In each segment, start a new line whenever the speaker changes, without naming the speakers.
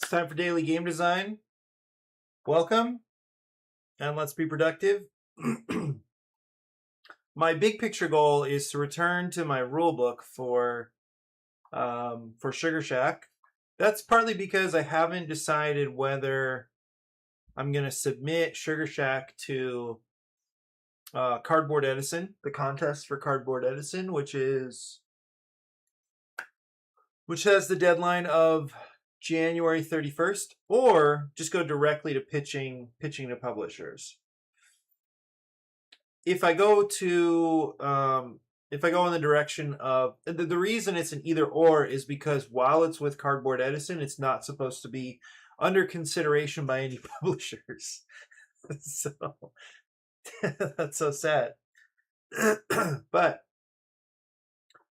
It's time for daily game design. Welcome, and let's be productive. My big picture goal is to return to my rulebook for Sugar Shack. That's partly because I haven't decided whether I'm going to submit Sugar Shack to Cardboard Edison, the contest for Cardboard Edison, which has the deadline of January 31st, or just go directly to pitching to publishers. If I go in the direction of the reason it's an either or is because while it's with Cardboard Edison, it's not supposed to be under consideration by any publishers. So that's so sad. But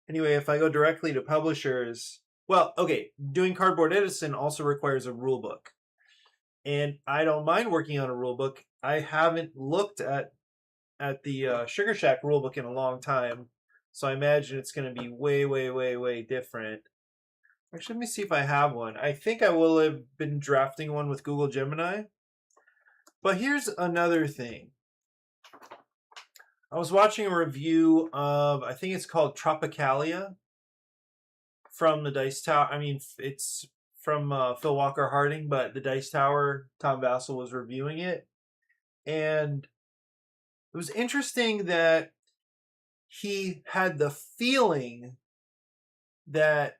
anyway, if I go directly to publishers, well, okay, doing Cardboard Edison also requires a rule book. And I don't mind working on a rule book. I haven't looked at the Sugar Shack rulebook in a long time, so I imagine it's going to be way, way, way, way different. Actually, let me see if I have one. I think I will have been drafting one with Google Gemini. But here's another thing. I was watching a review of, I think it's called Tropicalia from the Dice Tower. I mean, it's from Phil Walker Harding, but the Dice Tower, Tom Vassell was reviewing it. And it was interesting that he had the feeling that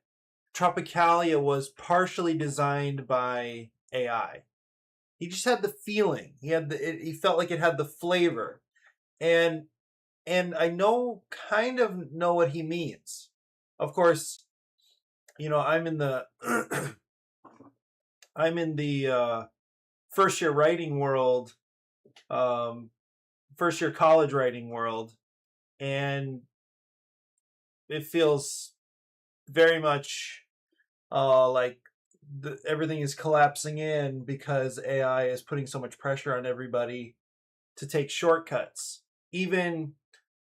Tropicalia was partially designed by AI. He just had the feeling. He felt like it had the flavor. And I kind of know what he means. Of course, I'm in the first year writing world, first year college writing world, and it feels very much like everything is collapsing in because AI is putting so much pressure on everybody to take shortcuts. Even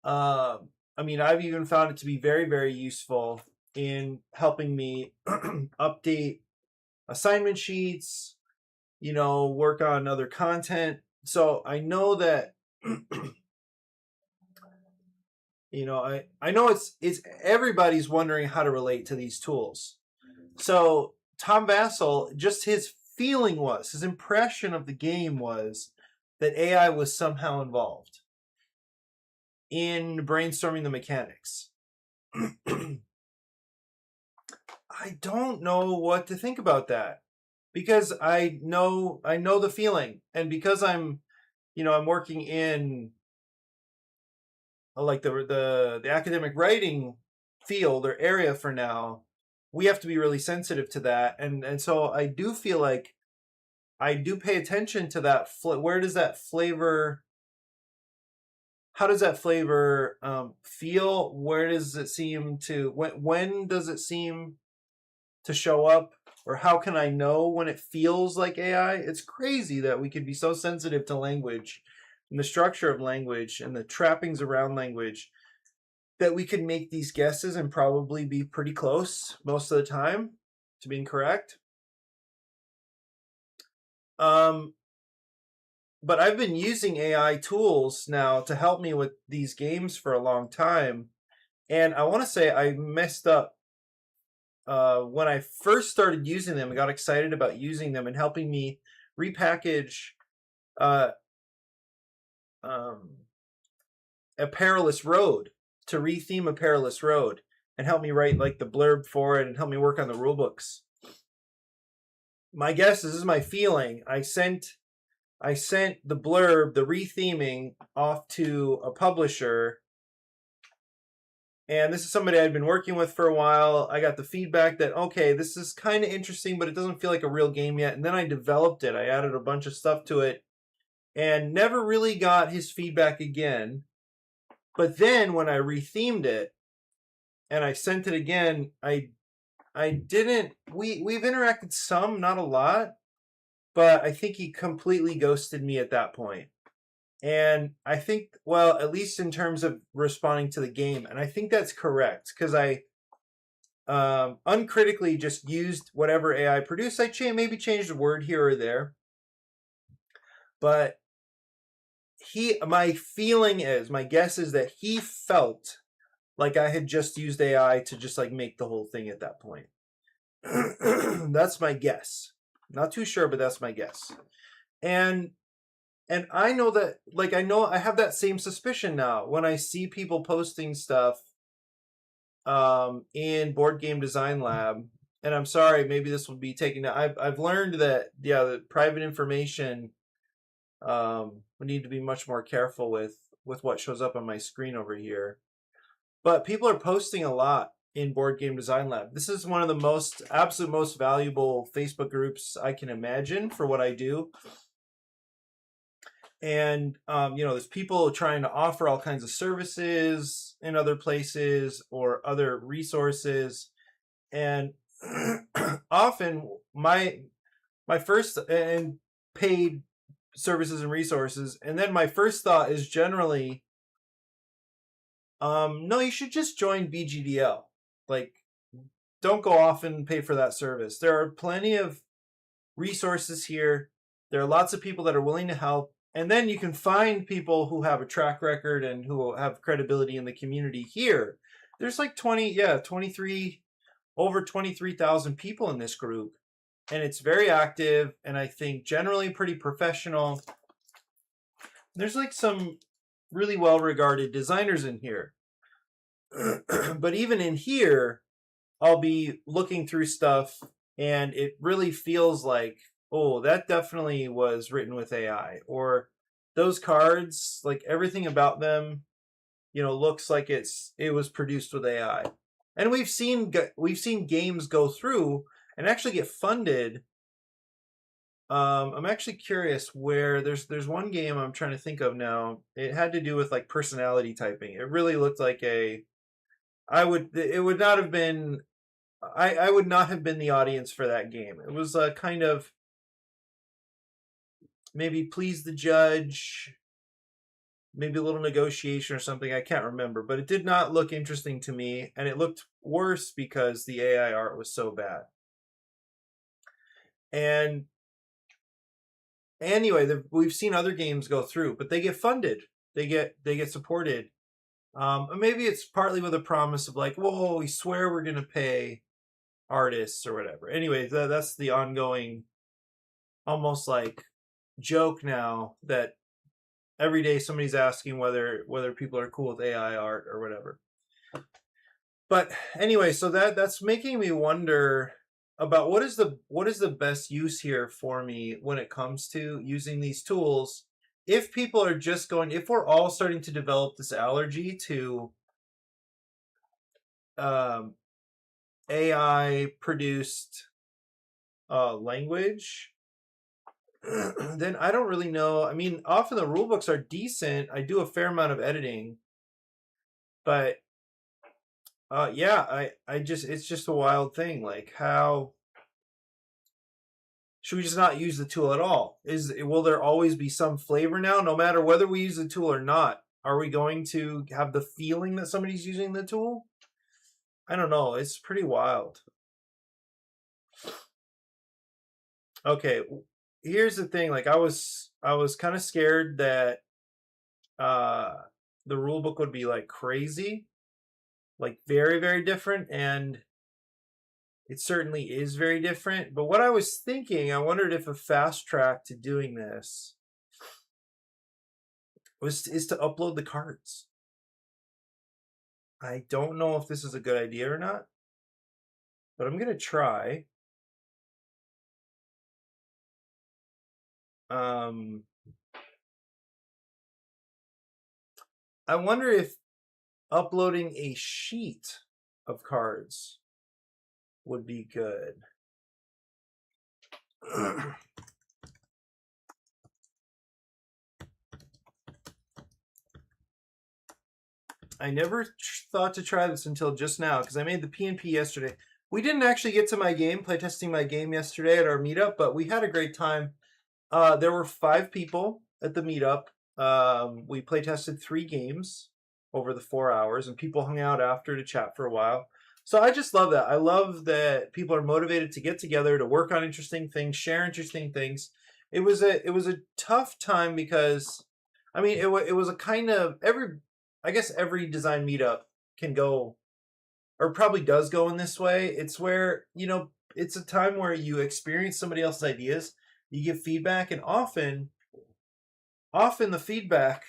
I've even found it to be very, very useful in helping me update assignment sheets, work on other content. So I know that I know it's everybody's wondering how to relate to these tools. So Tom Vassell, just his impression of the game was that AI was somehow involved in brainstorming the mechanics. I don't know what to think about that, because I know the feeling, and because I'm working in like the academic writing field or area for now, we have to be really sensitive to that, and so I do feel like I do pay attention to that. Where does that flavor? How does that flavor feel? Where does it seem to? When does it seem to show up? Or how can I know when it feels like AI? It's crazy that we could be so sensitive to language and the structure of language and the trappings around language that we could make these guesses and probably be pretty close most of the time to being correct. But I've been using AI tools now to help me with these games for a long time. And I want to say I messed up when I first started using them. I got excited about using them and helping me repackage A Perilous Road, to retheme A Perilous Road, and help me write like the blurb for it and help me work on the rule books. My guess is, this is my feeling, I sent the blurb, the retheming, off to a publisher, and this is somebody I'd been working with for a while. I got the feedback that, okay, this is kind of interesting, but it doesn't feel like a real game yet. And then I developed it. I added a bunch of stuff to it and never really got his feedback again. But then when I rethemed it and I sent it again, I didn't, we've interacted some, not a lot, but I think he completely ghosted me at that point. And I think, well, at least in terms of responding to the game, and I think that's correct, because I uncritically just used whatever AI produced. I maybe changed a word here or there, but my guess is that he felt like I had just used AI to just like make the whole thing at that point. That's my guess. Not too sure, but that's my guess. And I know that, like, I have that same suspicion now when I see people posting stuff in Board Game Design Lab. And I'm sorry, maybe this will be taken. I've learned that, yeah, the private information, we need to be much more careful with what shows up on my screen over here. But people are posting a lot in Board Game Design Lab. This is one of the absolute most valuable Facebook groups I can imagine for what I do. And, there's people trying to offer all kinds of services in other places or other resources. And often my first and paid services and resources. And then my first thought is generally, no, you should just join BGDL. Like, don't go off and pay for that service. There are plenty of resources here. There are lots of people that are willing to help. And then you can find people who have a track record and who have credibility in the community here. There's like over 23,000 people in this group. And it's very active and I think generally pretty professional. There's like some really well-regarded designers in here. But even in here, I'll be looking through stuff and it really feels like, oh, that definitely was written with AI. Or those cards, like everything about them, looks like it was produced with AI. And we've seen games go through and actually get funded. I'm actually curious where there's one game I'm trying to think of now. It had to do with like personality typing. It really looked like I would not have been the audience for that game. It was a kind of maybe please the judge, maybe a little negotiation or something. I can't remember, but it did not look interesting to me, and it looked worse because the AI art was so bad. And anyway, we've seen other games go through, but they get funded, they get supported. Maybe it's partly with a promise of like, whoa, we swear we're gonna pay artists or whatever. Anyway, that's the ongoing, almost like joke now that every day somebody's asking whether people are cool with AI art or whatever. But anyway, so that's making me wonder about what is the best use here for me when it comes to using these tools. If people are just if we're all starting to develop this allergy to AI produced language, then I don't really know. I mean, often the rule books are decent. I do a fair amount of editing, but yeah, it's just a wild thing. Like, how should we just not use the tool at all? Will there always be some flavor now, no matter whether we use the tool or not? Are we going to have the feeling that somebody's using the tool? I don't know. It's pretty wild. Okay, here's the thing. Like, I was kind of scared that the rule book would be like crazy, like very, very different, and it certainly is very different. But what I was thinking, I wondered if a fast track to doing this is to upload the cards. I don't know if this is a good idea or not, but I'm gonna try. I wonder if uploading a sheet of cards would be good. I never thought to try this until just now because I made the P&P yesterday. We didn't actually get to my game, playtesting my game yesterday at our meetup, but we had a great time. There were 5 people at the meetup. We playtested 3 games over the 4 hours, and people hung out after to chat for a while. So I just love that. I love that people are motivated to get together to work on interesting things, share interesting things. It was a tough time because, I mean, it was a kind of every, I guess every design meetup can go, or probably does go in this way. It's where, it's a time where you experience somebody else's ideas, you give feedback, and often the feedback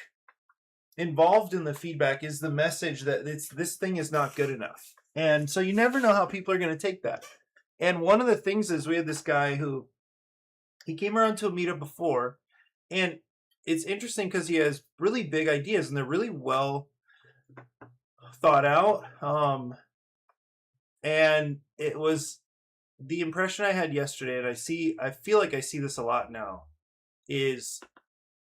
involved in the feedback is the message that this thing is not good enough. And so you never know how people are going to take that. And one of the things is we had this guy who he came around to a meetup before, and it's interesting because he has really big ideas and they're really well thought out. And it was the impression I had yesterday, and I feel like I see this a lot now, is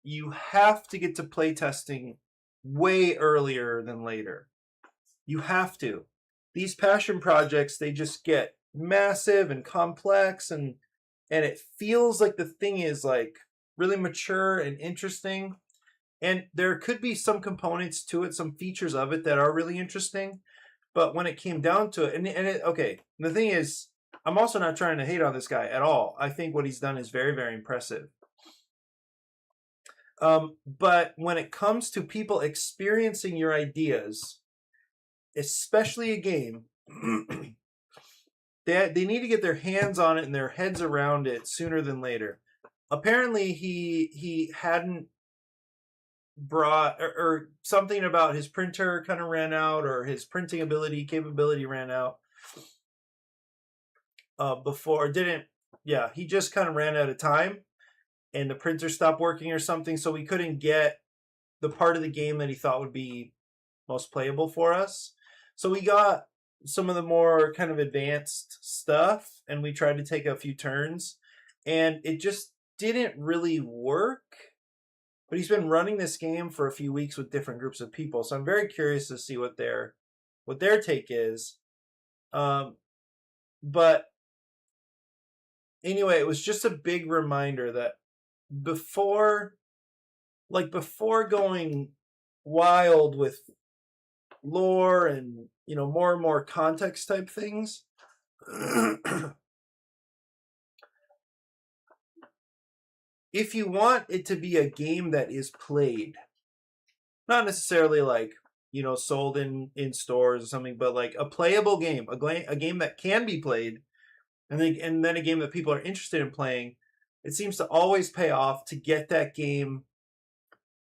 you have to get to playtesting way earlier than later. You have to. These passion projects, they just get massive and complex, and it feels like the thing is like really mature and interesting. And there could be some components to it, some features of it that are really interesting. But when it came down to it, okay, the thing is, I'm also not trying to hate on this guy at all. I think what he's done is very, very impressive. But when it comes to people experiencing your ideas, especially a game, they need to get their hands on it and their heads around it sooner than later. Apparently, he hadn't brought, or something about his printer kind of ran out, or his printing capability ran out before. He just kind of ran out of time, and the printer stopped working or something, so we couldn't get the part of the game that he thought would be most playable for us. So we got some of the more kind of advanced stuff, and we tried to take a few turns, and it just didn't really work. But he's been running this game for a few weeks with different groups of people, so I'm very curious to see what their take is. But anyway, it was just a big reminder that before going wild with lore and more and more context type things, if you want it to be a game that is played, not necessarily like sold in stores or something, but like a playable game, a game that can be played, and then a game that people are interested in playing, it seems to always pay off to get that game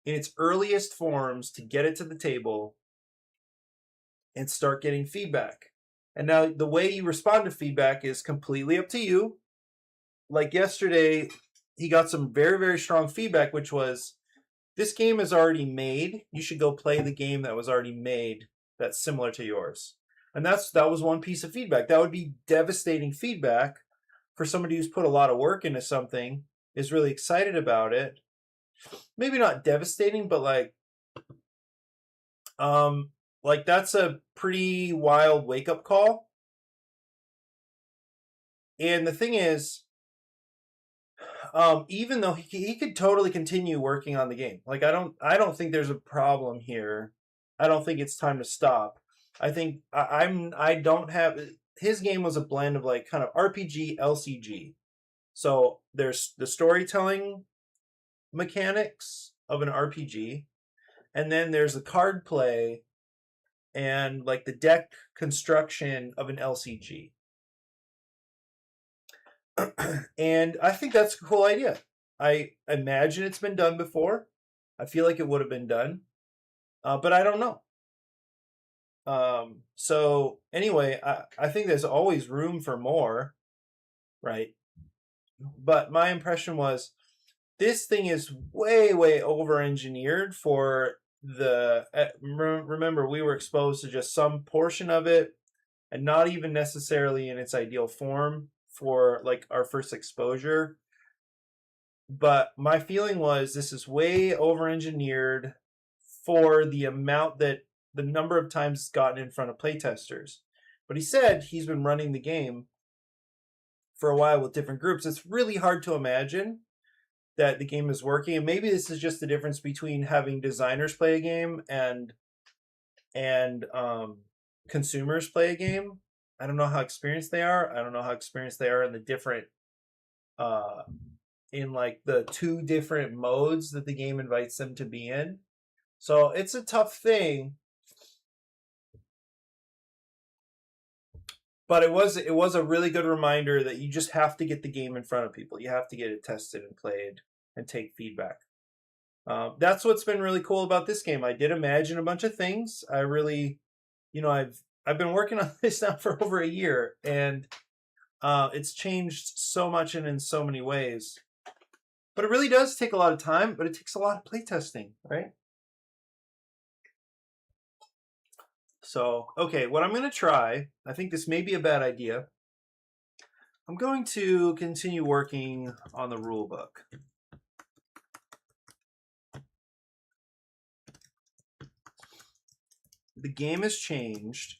in its earliest forms, to get it to the table and start getting feedback. And now the way you respond to feedback is completely up to you. Like yesterday, he got some very, very strong feedback, which was, this game is already made. You should go play the game that was already made that's similar to yours. And that was one piece of feedback. That would be devastating feedback for somebody who's put a lot of work into something, is really excited about it. Maybe not devastating, but like that's a pretty wild wake-up call. And the thing is, even though he could totally continue working on the game, like I don't think there's a problem here. I don't think it's time to stop. I think I don't have, his game was a blend of like kind of RPG LCG. So there's the storytelling mechanics of an RPG, and then there's the card play and like the deck construction of an LCG. And I think that's a cool idea. I imagine it's been done before. I feel like it would have been done, but I don't know. So anyway, I think there's always room for more, right? But my impression was, this thing is way, way over-engineered for the... remember, we were exposed to just some portion of it, and not even necessarily in its ideal form for like our first exposure. But my feeling was, this is way over-engineered for the amount that the number of times it's gotten in front of playtesters. But he said he's been running the game for a while with different groups. It's really hard to imagine that the game is working. And maybe this is just the difference between having designers play a game and consumers play a game. I don't know how experienced they are. I don't know how experienced they are in the different in like the 2 different modes that the game invites them to be in. So it's a tough thing. But it was a really good reminder that you just have to get the game in front of people. You have to get it tested and played and take feedback. That's what's been really cool about this game. I did imagine a bunch of things. I really, I've been working on this now for over a year, and it's changed so much and in so many ways. But it really does take a lot of time, but it takes a lot of playtesting, right? So, okay, what I'm going to try, I think this may be a bad idea. I'm going to continue working on the rule book. The game has changed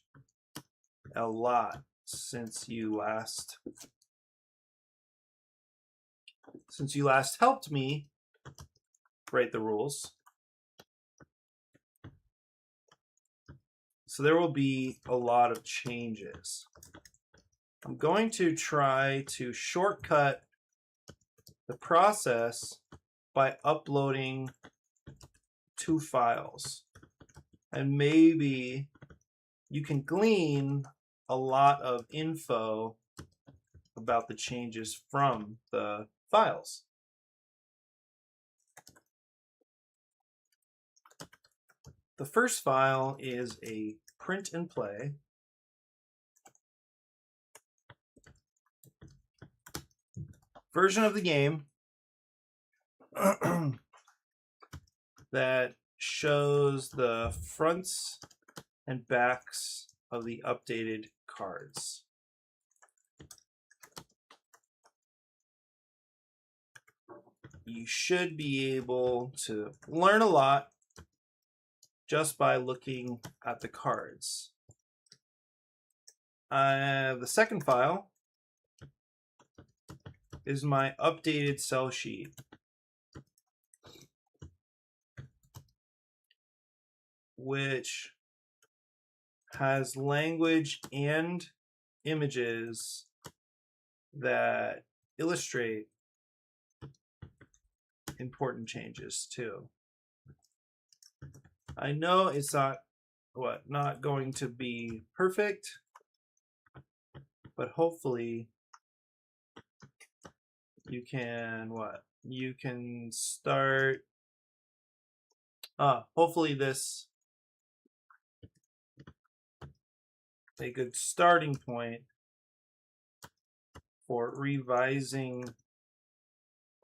a lot since you last helped me write the rules. So there will be a lot of changes. I'm going to try to shortcut the process by uploading 2 files. And maybe you can glean a lot of info about the changes from the files. The first file is a print and play. Version of the game that shows the fronts and backs of the updated cards. You should be able to learn a lot just by looking at the cards. The second file is my updated cell sheet. Which has language and images that illustrate important changes too. I know it's not going to be perfect, but hopefully you can start hopefully this a good starting point for revising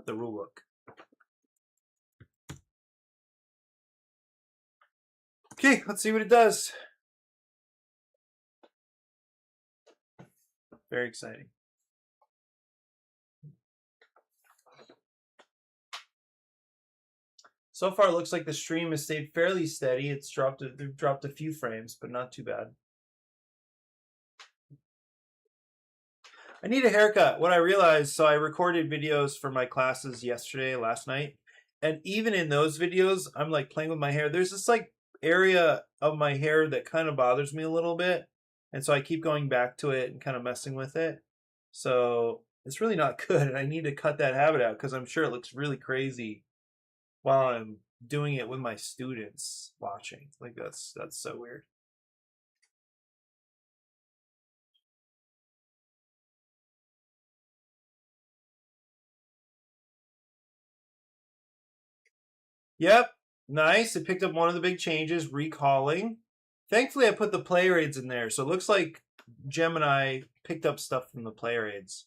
the rulebook. Okay, let's see what it does. Very exciting. So far, it looks like the stream has stayed fairly steady. It's dropped a few frames, but not too bad. I need a haircut. What I realized, so I recorded videos for my classes last night, and even in those videos, I'm like playing with my hair. There's this like area of my hair that kind of bothers me a little bit, and so I keep going back to it and kind of messing with it. So it's really not good, and I need to cut that habit out because I'm sure it looks really crazy while I'm doing it with my students watching. Like that's so weird. Yep, nice. It picked up one of the big changes, recalling. Thankfully, I put the play raids in there, so it looks like Gemini picked up stuff from the play raids.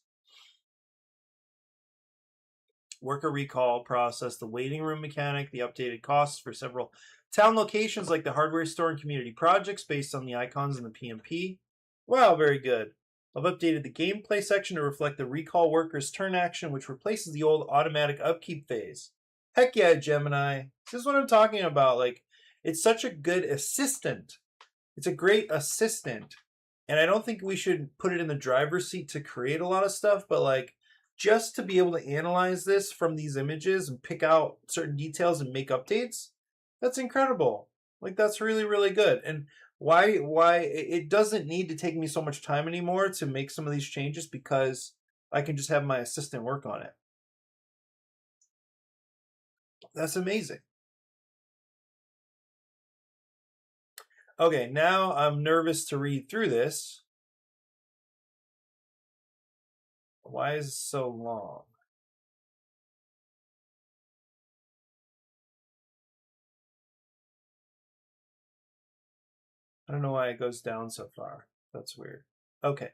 Worker recall process, the waiting room mechanic, the updated costs for several town locations like the hardware store and community projects based on the icons in the PMP. Wow, very good. I've updated the gameplay section to reflect the recall worker's turn action, which replaces the old automatic upkeep phase. Heck yeah, Gemini. This is what I'm talking about. Like, it's such a good assistant. It's a great assistant. And I don't think we should put it in the driver's seat to create a lot of stuff, but like, just to be able to analyze this from these images and pick out certain details and make updates, that's incredible. Like, that's really, really good. And Why it doesn't need to take me so much time anymore to make some of these changes because I can just have my assistant work on it. That's amazing. Okay, now I'm nervous to read through this. Why is it so long? I don't know why it goes down so far. That's weird. Okay.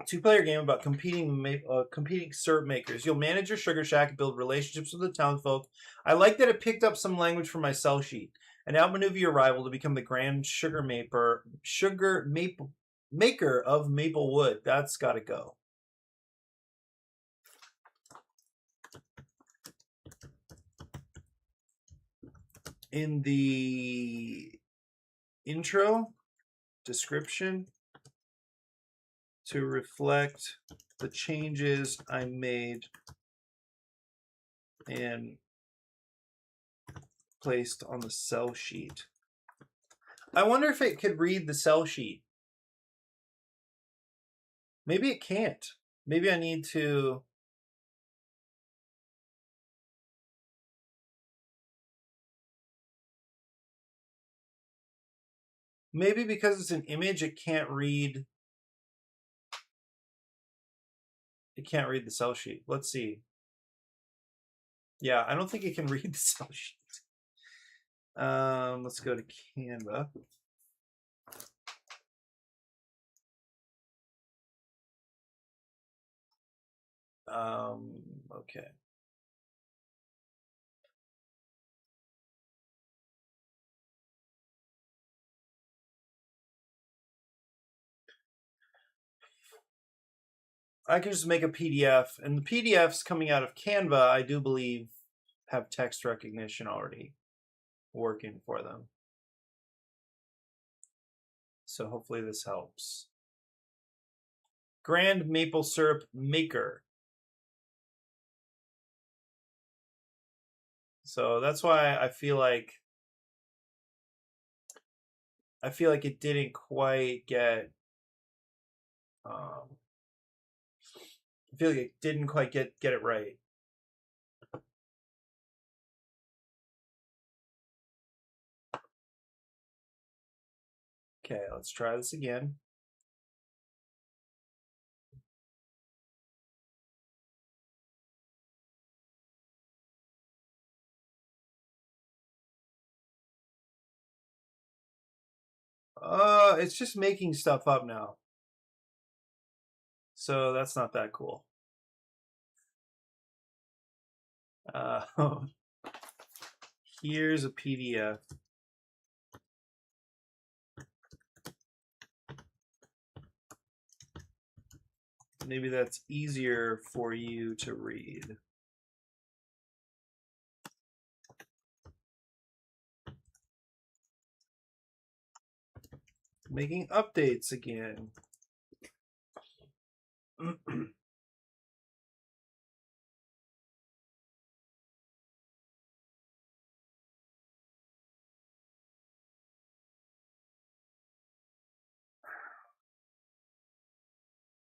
Two-player game about competing syrup makers. You'll manage your sugar shack and build relationships with the townfolk. I like that it picked up some language from my sell sheet and outmaneuver your rival to become the grand sugar maker of Maplewood. That's got to go. In the intro description, to reflect the changes I made and placed on the sell sheet. I wonder if it could read the sell sheet. Maybe it can't. Maybe I need to... Maybe because it's an image, it can't read... It can't read the sell sheet. Let's see. Yeah, I don't think it can read the sell sheet. Let's go to Canva. Okay. I can just make a PDF, and the PDFs coming out of Canva, I do believe, have text recognition already working for them. So hopefully this helps. Grand maple syrup maker. So that's why I feel like it didn't quite get I feel like it didn't quite get it right. Okay, let's try this again. It's just making stuff up now. So that's not that cool. Here's a PDF. Maybe that's easier for you to read. Making updates again.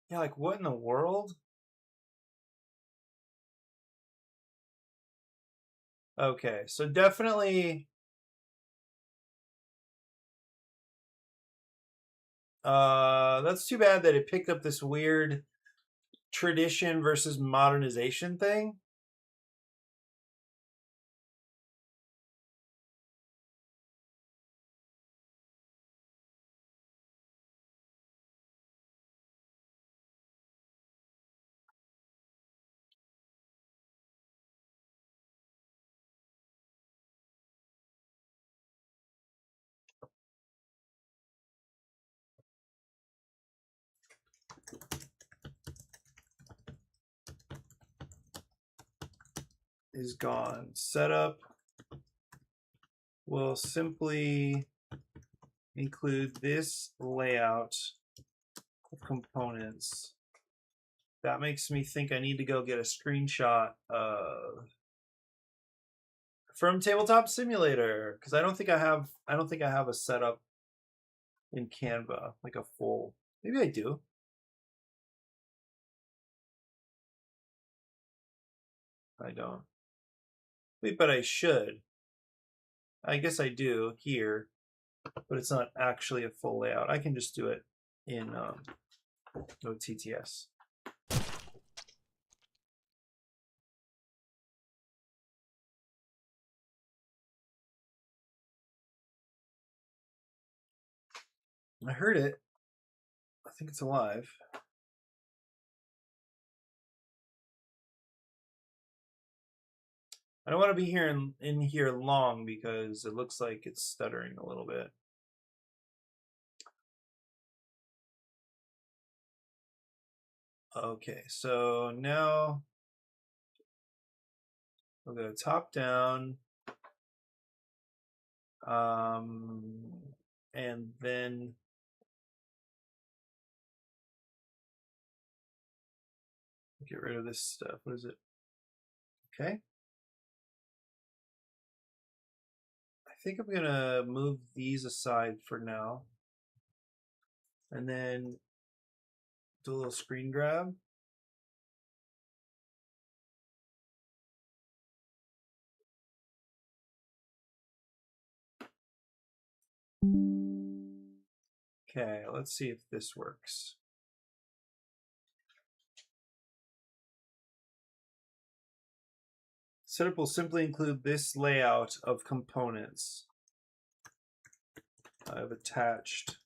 Yeah, like what in the world? Okay, so definitely that's too bad that it picked up this weird tradition versus modernization thing. Is gone. Setup will simply include this layout of components. That makes me think I need to go get a screenshot of from Tabletop Simulator, because I don't think I have a setup in Canva, like a full. Maybe I do. I don't. Wait, but I should. I guess I do here, but it's not actually a full layout. I can just do it in OTTS. I heard it. I think it's alive. I don't want to be here in here long because it looks like it's stuttering a little bit. Okay, so now we'll go top down. And then get rid of this stuff. What is it? Okay. I think I'm gonna move these aside for now. And then do a little screen grab. Okay, let's see if this works. Setup will simply include this layout of components. I've attached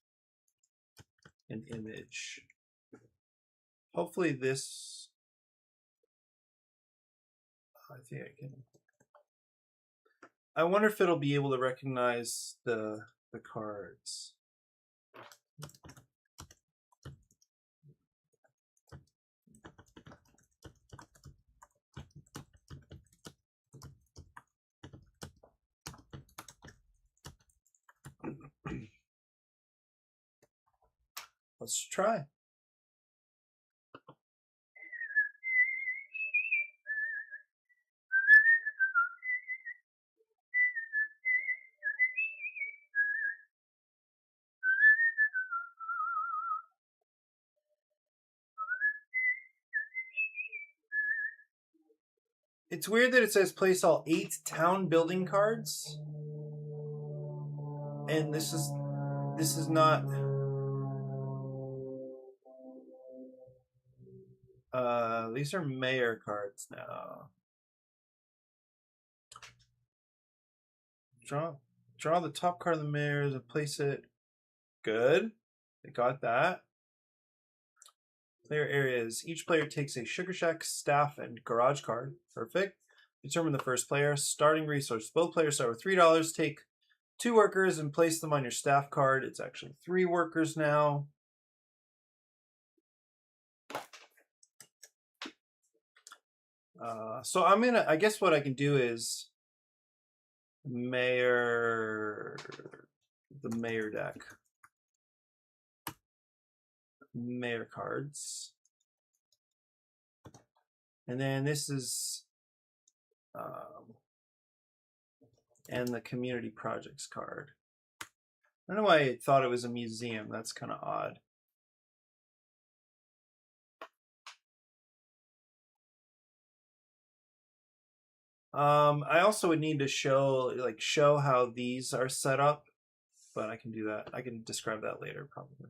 an image. Hopefully this, I think I can. I wonder if it'll be able to recognize the cards. Let's try. It's weird that it says place all 8 town building cards. And this is not these are mayor cards now. Draw the top card of the mayors and place it. Good. They got that. Player areas. Each player takes a Sugar Shack, Staff, and Garage card. Perfect. Determine the first player. Starting resource. Both players start with $3. Take 2 workers and place them on your staff card. It's actually 3 workers now. So I guess what I can do is the mayor deck. Mayor cards. And then this is and the community projects card. I don't know why I thought it was a museum. That's kind of odd. I also would need to show how these are set up, but I can do that. I can describe that later probably.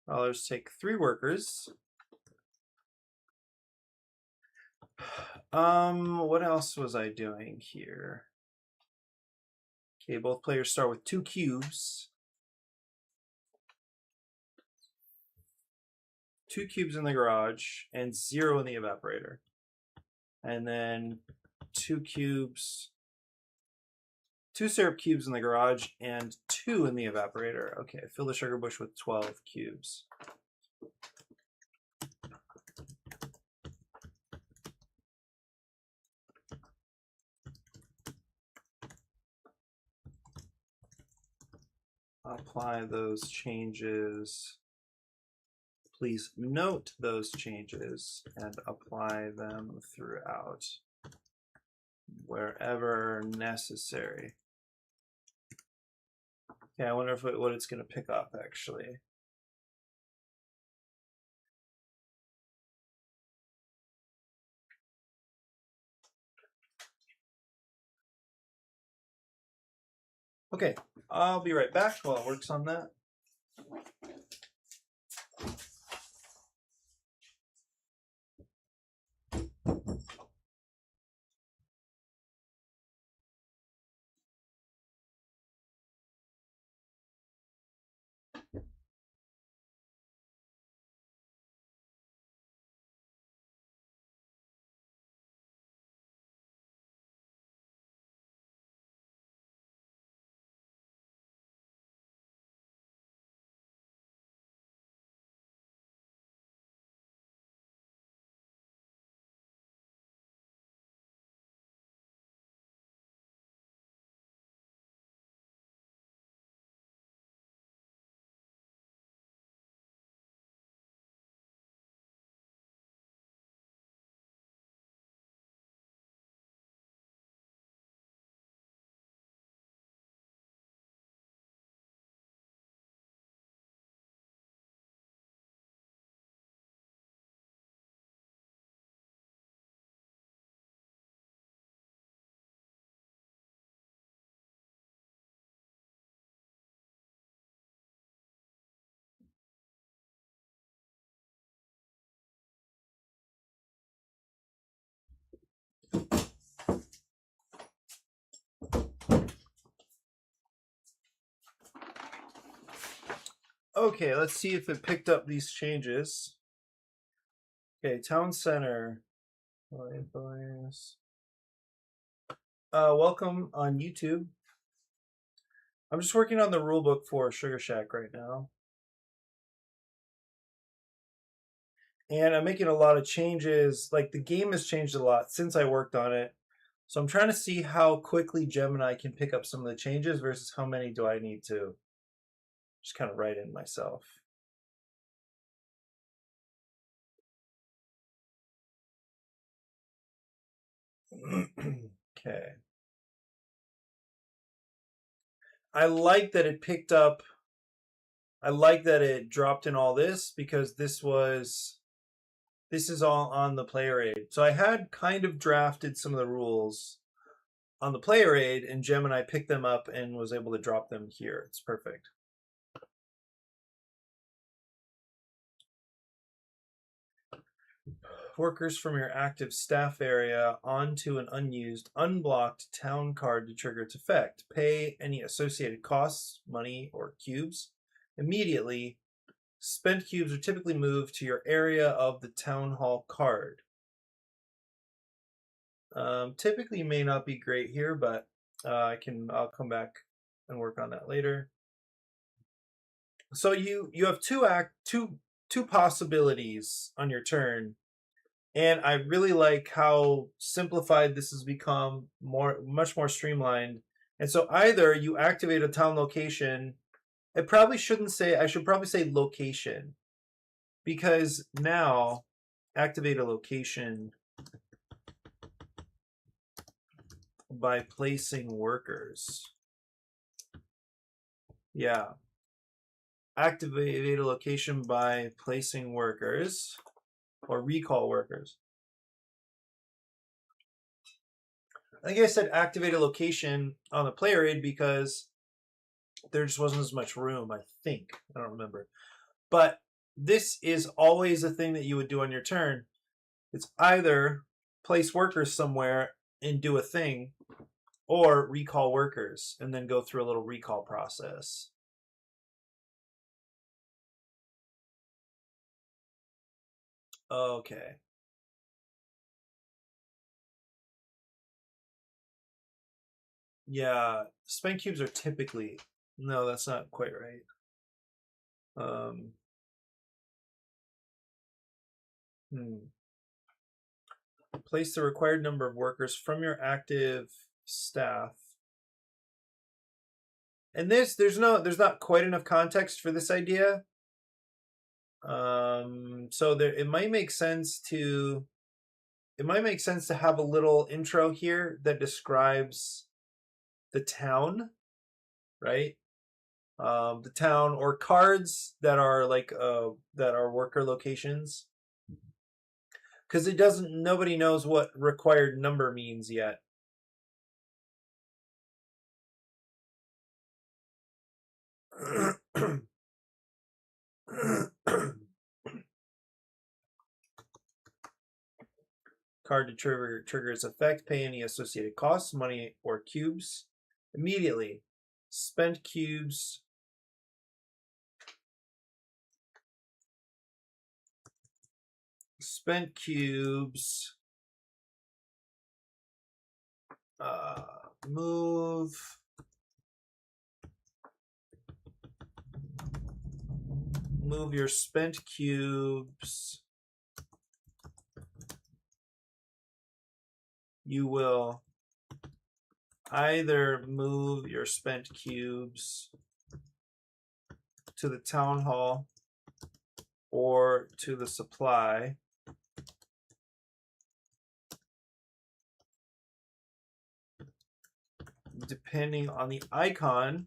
Let's take 3 workers. What else was I doing here? Okay, both players start with 2 cubes. 2 cubes in the garage and 0 in the evaporator. And then 2 cubes, 2 syrup cubes in the garage and 2 in the evaporator. Okay, fill the sugar bush with 12 cubes. Apply those changes. Please note those changes and apply them throughout. wherever necessary. Yeah, I wonder if what it's going to pick up actually. Okay, I'll be right back while it works on that. Okay, let's see if it picked up these changes. Okay, town center. Welcome on YouTube. I'm just working on the rulebook for Sugar Shack right now. And I'm making a lot of changes. Like the game has changed a lot since I worked on it. So I'm trying to see how quickly Gemini can pick up some of the changes versus how many do I need to just kind of write in myself. Okay. I like that it picked up. I like that it dropped in all this because this is all on the player aid. So I had kind of drafted some of the rules on the player aid, and Gemini picked them up and was able to drop them here. It's perfect. Workers from your active staff area onto an unused, unblocked town card to trigger its effect. Pay any associated costs, money, or cubes immediately. Spent cubes are typically moved to your area of the town hall card. Typically may not be great here, but I'll come back and work on that later. So you have two possibilities on your turn. And I really like how simplified this has become, much more streamlined. And so either you activate a town location. I should probably say location, because now activate a location by placing workers. Yeah. Activate a location by placing workers or recall workers. I think I said activate a location on the player aid because there just wasn't as much room, I think. I don't remember. But this is always a thing that you would do on your turn. It's either place workers somewhere and do a thing, or recall workers and then go through a little recall process. Okay. Yeah, spent cubes are typically... No, that's not quite right. Place the required number of workers from your active staff. And there's not quite enough context for this idea. So it might make sense to it might make sense to have a little intro here that describes the town, right? The town, or cards that are like that are worker locations, because nobody knows what required number means yet. Card to trigger its effect. Pay any associated costs, money or cubes immediately. Spent cubes. Spent cubes. Move. Move your spent cubes. You will either move your spent cubes to the town hall or to the supply. Depending on the icon,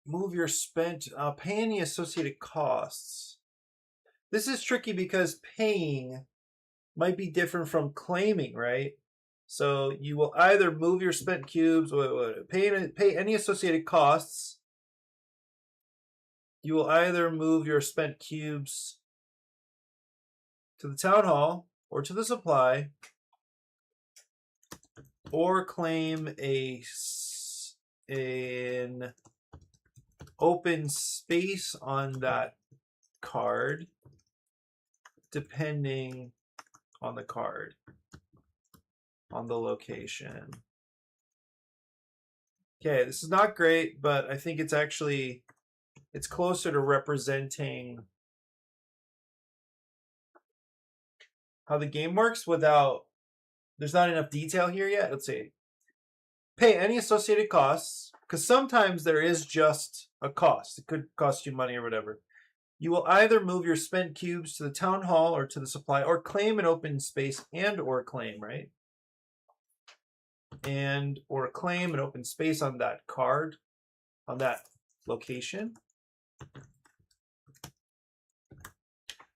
move your spent, pay any associated costs. This is tricky because paying might be different from claiming, right? So you will either move your spent cubes, pay any associated costs. You will either move your spent cubes to the town hall or to the supply, or claim an open space on that card, depending on the card, on the location. Okay, this is not great, but I think it's closer to representing how the game works without, there's not enough detail here yet. Let's see. Pay any associated costs, because sometimes there is just a cost. It could cost you money or whatever. You will either move your spent cubes to the town hall or to the supply, or claim an open space or claim, right? Or claim an open space on that card, on that location,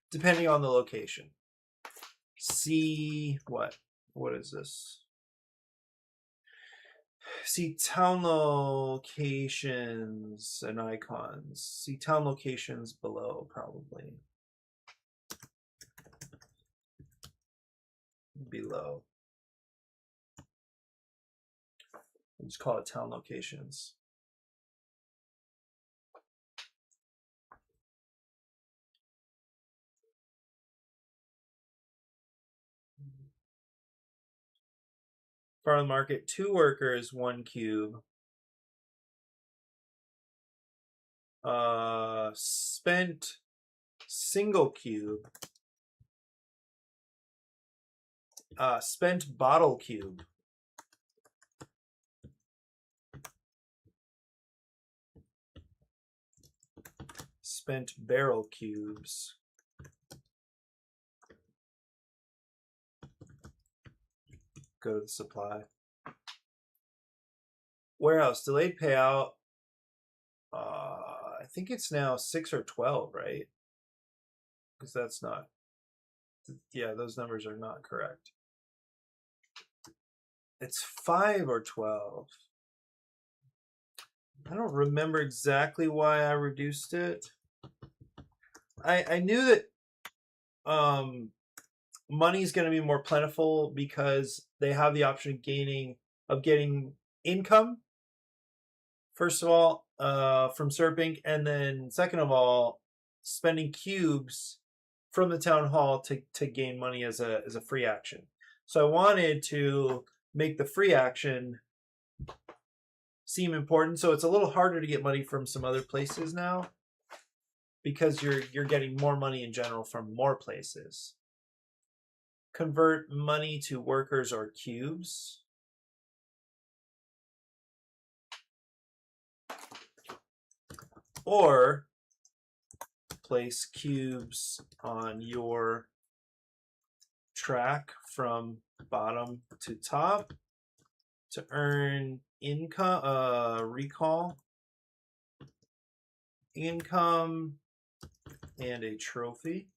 depending on the location. See what is this? See town locations and icons. See town locations below, probably. Below. I'll just call it town locations. Farm market, 2 workers, 1 cube. Spent single cube. Spent bottle cube. Spent barrel cubes. Go to the supply. Warehouse, delayed payout. I think it's now 6 or 12, right? Because that's not, yeah, those numbers are not correct. It's 5 or 12. I don't remember exactly why I reduced it. I knew that money's going to be more plentiful because they have the option of getting income, first of all, from Serpink, and then second of all, spending cubes from the town hall to gain money as a free action. So I wanted to make the free action seem important. So it's a little harder to get money from some other places now, because you're getting more money in general from more places. convert money to workers or cubes. Or place cubes on your track from bottom to top to earn income, recall, income, and a trophy.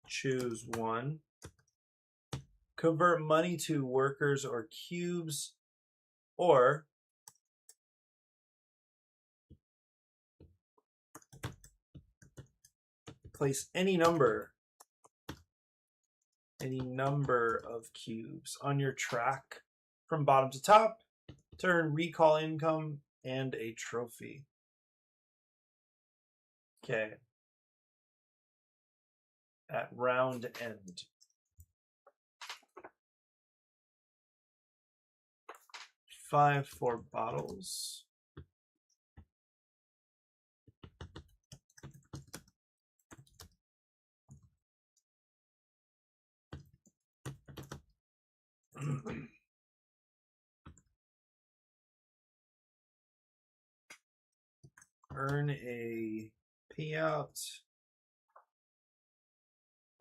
Choose one. Convert money to workers or cubes, or place any number of cubes on your track from bottom to top to earn recall income and a trophy. Okay. At round end. Five for bottles. Earn a payout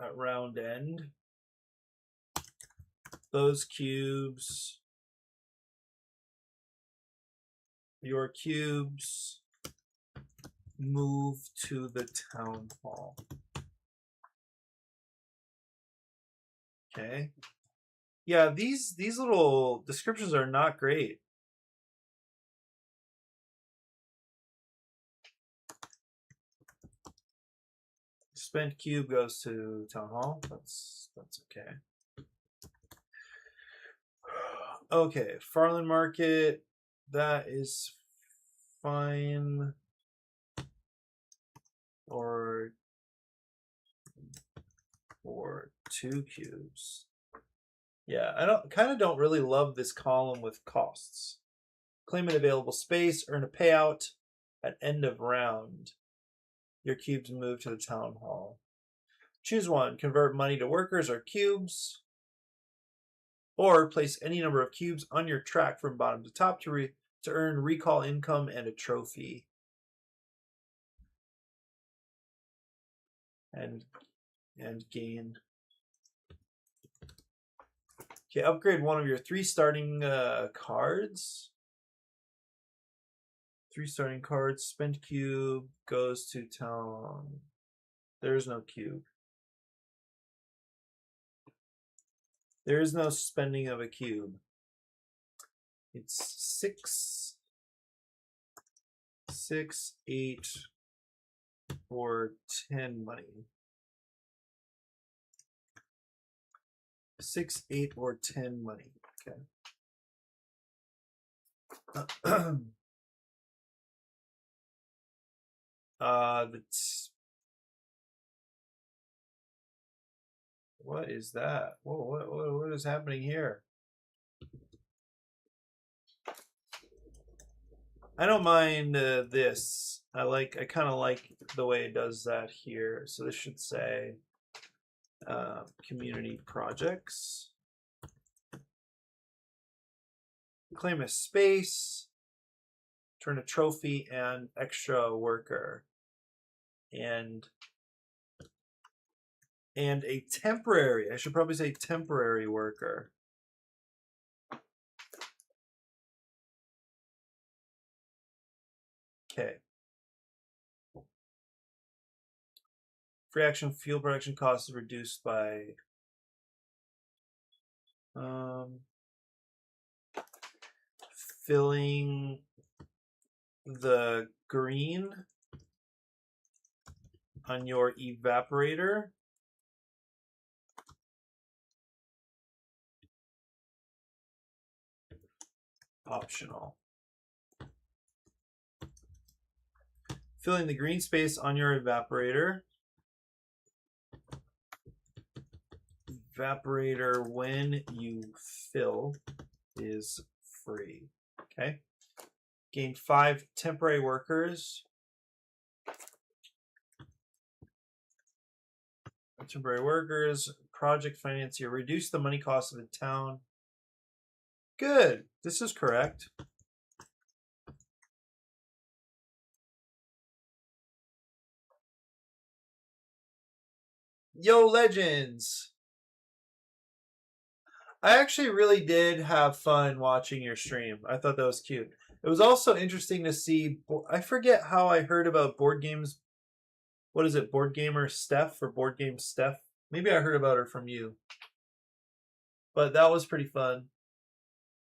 at round end. Those cubes, your cubes, move to the town hall. Okay. Yeah, these little descriptions are not great. Spent cube goes to town hall. That's okay. Okay, Farland Market, that is fine. Or for 2 cubes. Yeah, I don't really love this column with costs. Claim an available space, earn a payout at end of round. Your cubes move to the town hall. Choose one. Convert money to workers or cubes. Or place any number of cubes on your track from bottom to top to earn recall income and a trophy. And gain. Okay, upgrade one of your 3 starting cards. 3 starting cards. Spent cube goes to town. There is no cube. There is no spending of a cube. It's 6, 8, or 10 money. 6, 8, or 10 money. Okay. What is that? Whoa, what is happening here? I don't mind this. I kind of like the way it does that here. So this should say community projects. Claim a space, turn a trophy, and extra worker. And a temporary, I should probably say temporary worker. Okay. Free action fuel production cost is reduced by filling the green on your evaporator. Optional. Filling the green space on your evaporator Evaporator when you fill is free. Okay. Gain 5 temporary workers. Temporary workers, project financier, reduce the money cost of the town. Good. This is correct. Yo, Legends! I actually really did have fun watching your stream. I thought that was cute. It was also interesting to see. I forget how I heard about board games. What is it, Board Gamer Steph or Board Game Steph? Maybe I heard about her from you. But that was pretty fun.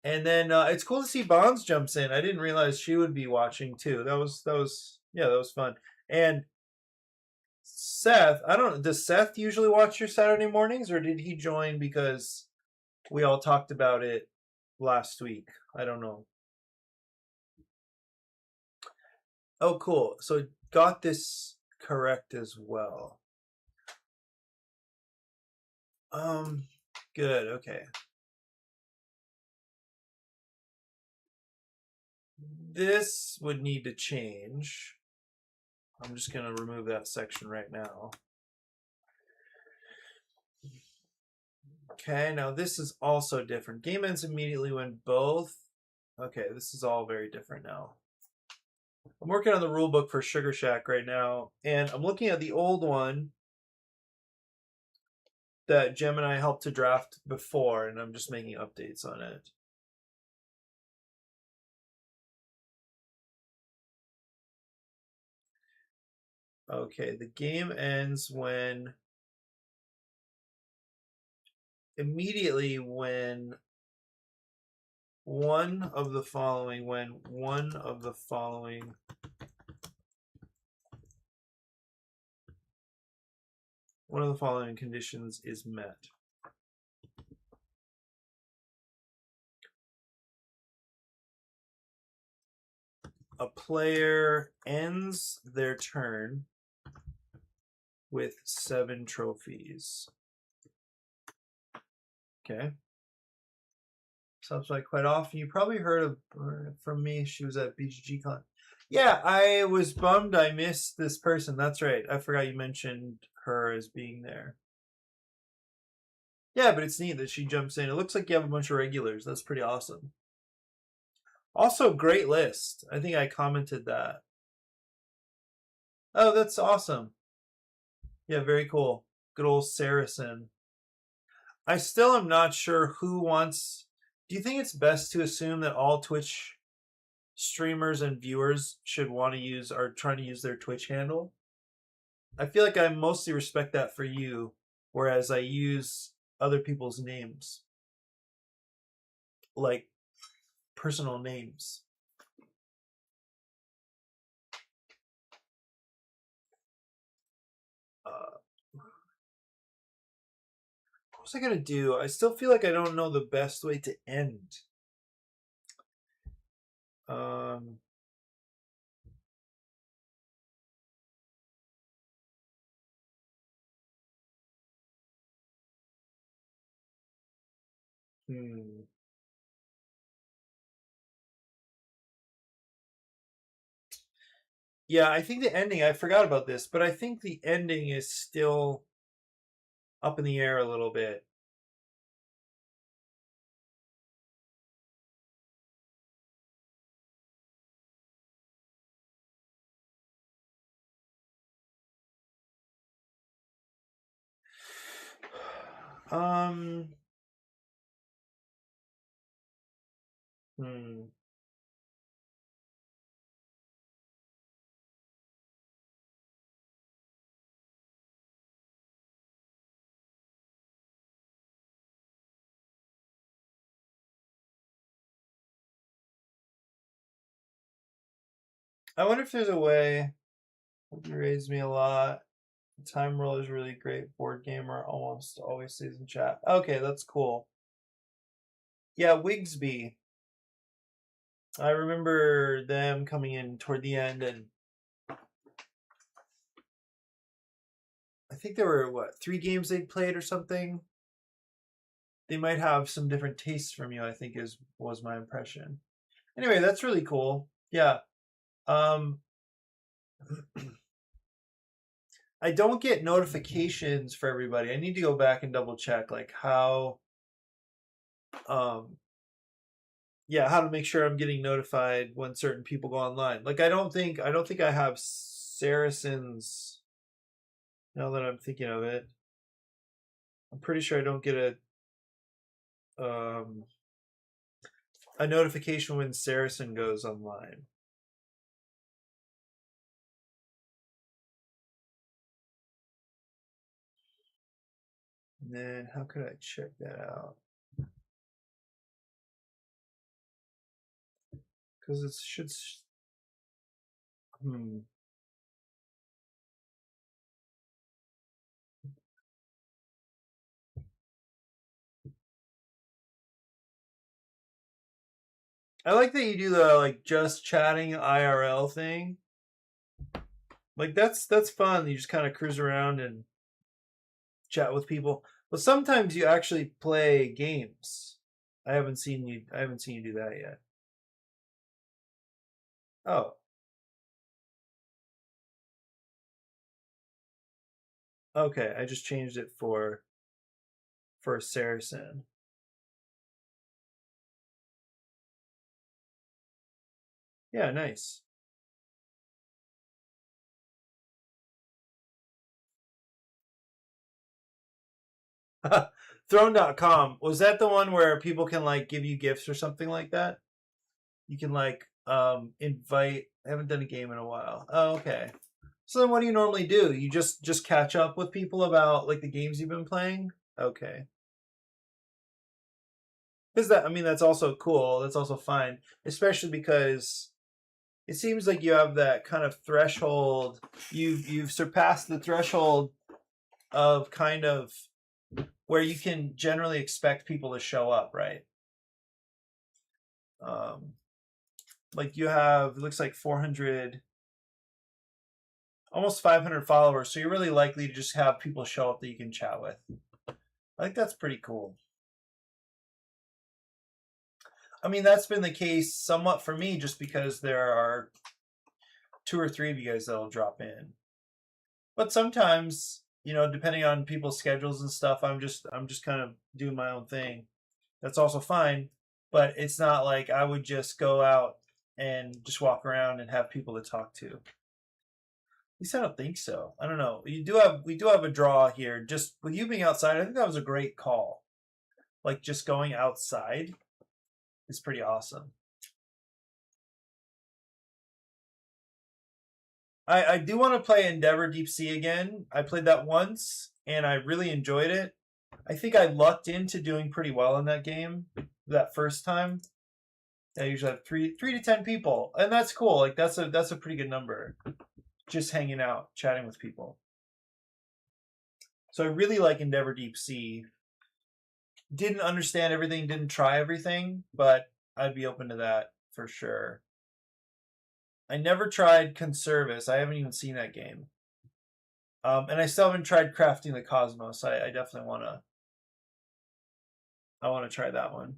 And then it's cool to see Bonds jumps in. I didn't realize she would be watching too. That was fun. And Seth, I don't know, does Seth usually watch your Saturday mornings, or did he join because we all talked about it last week? I don't know. Oh, cool. So got this correct as well. Good. Okay. This would need to change. I'm just going to remove that section right now. Okay, now this is also different. Game ends immediately when both... Okay, this is all very different now. I'm working on the rule book for Sugar Shack right now, and I'm looking at the old one that Jem and I helped to draft before, and I'm just making updates on it. Okay, the game ends when... Immediately when one of the following conditions is met. A player ends their turn with 7 trophies. Okay. Sounds like quite often. You probably heard of from me. She was at BGG Con. Yeah, I was bummed I missed this person. That's right. I forgot you mentioned her as being there. Yeah, but it's neat that she jumps in. It looks like you have a bunch of regulars. That's pretty awesome. Also, great list. I think I commented that. Oh, that's awesome. Yeah, very cool. Good old Saracen. I still am not sure who wants... Do you think it's best to assume that all Twitch streamers and viewers should want to use or trying to use their Twitch handle? I feel like I mostly respect that for you, whereas I use other people's names. Like personal names. What was I gonna do? I still feel like I don't know the best way to end. Yeah, I think the ending, I forgot about this, but I think the ending is still up in the air a little bit. Um, hmm. I wonder if there's a way. You raised me a lot. Time roll is really great. Board gamer almost always stays in chat. Okay, that's cool. Yeah, Wigsby. I remember them coming in toward the end, and I think there were, 3 games they'd played or something? they might have some different tastes from you, I think was my impression. Anyway, that's really cool. Yeah. Um I don't get notifications for everybody. I need to go back and double check like how um yeah, how to make sure I'm getting notified when certain people go online. Like I don't think I have Saracens now that I'm thinking of it. I'm pretty sure I don't get um a notification when Saracen goes online. And then how could I check that out? Because it should. Hmm. I like that you do the like just chatting IRL thing. Like that's fun. You just kind of cruise around and chat with people. But sometimes you actually play games. I haven't seen you do that yet. Oh, okay. I just changed it for Saracen. Yeah, nice. Throne.com. Was that the one where people can like give you gifts or something like that? You can like invite. I haven't done a game in a while. Oh, okay. So then what do you normally do? You just catch up with people about like the games you've been playing? Okay. Because that, I mean, that's also cool. That's also fine, especially because it seems like you have that kind of threshold. You've surpassed the threshold of kind of where you can generally expect people to show up, right? Um, like you have, it looks like 400, almost 500 followers, so you're really likely to just have people show up that you can chat with. I think that's pretty cool. I mean, that's been the case somewhat for me, just because there are two or three of you guys that'll drop in. But sometimes, depending on people's schedules and stuff, I'm just kind of doing my own thing. That's also fine, but it's not like I would just go out and just walk around and have people to talk to. At least I don't think so. I don't know. We do have a draw here. Just with you being outside, I think that was a great call. Like just going outside is pretty awesome. I do want to play Endeavor Deep Sea again. I played that once and I really enjoyed it. I think I lucked into doing pretty well in that game that first time. I usually have three to 10 people, and that's cool. Like that's a pretty good number. Just hanging out, chatting with people. So I really like Endeavor Deep Sea. Didn't understand everything, didn't try everything, but I'd be open to that for sure. I never tried Conservice. I haven't even seen that game. And I still haven't tried Crafting the Cosmos. I definitely I want to try that one.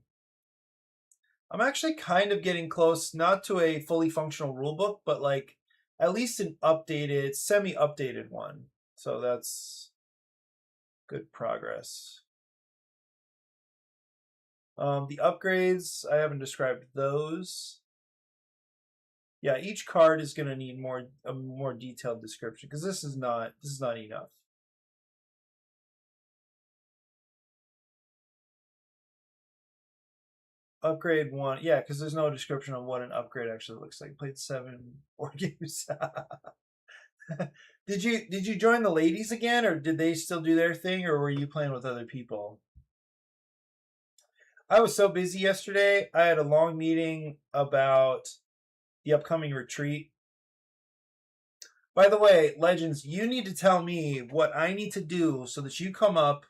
I'm actually kind of getting close, not to a fully functional rulebook, but like at least an updated, semi-updated one. So that's good progress. The upgrades, I haven't described those. Yeah, each card is going to need a more detailed description because this is not enough. Upgrade one, yeah, because there's no description of what an upgrade actually looks like. Played 7 board games. Did you join the ladies again, or did they still do their thing, or were you playing with other people? I was so busy yesterday. I had a long meeting about the upcoming retreat. By the way, Legends, you need to tell me what I need to do so that you come up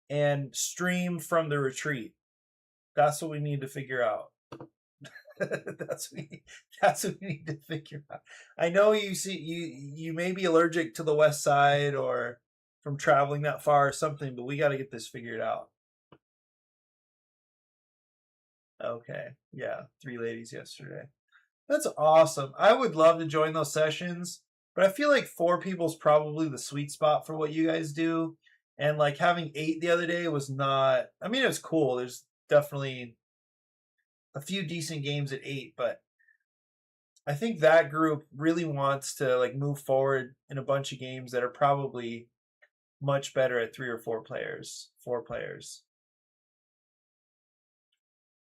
and stream from the retreat. That's what we need to figure out. that's what we need to figure out. I know you may be allergic to the west side or from traveling that far or something, but we got to get this figured out. Okay. Yeah, 3 ladies yesterday. That's awesome. I would love to join those sessions, but I feel like 4 people is probably the sweet spot for what you guys do. And like having 8 the other day was not, I mean, it was cool. There's definitely a few decent games at 8, but I think that group really wants to like move forward in a bunch of games that are probably much better at 3 or 4 players, 4 players.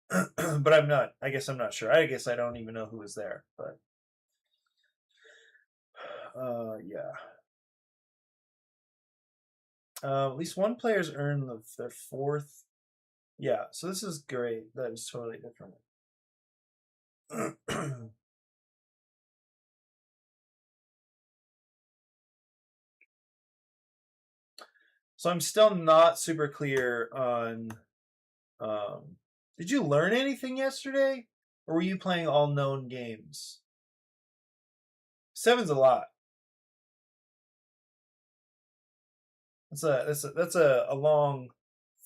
But I'm not. I guess I'm not sure. I guess I don't even know who was there. But yeah. At least one player's earned their 4th. Yeah. So this is great. That is totally different. So I'm still not super clear on. Did you learn anything yesterday, or were you playing all known games? 7's a lot. That's a long,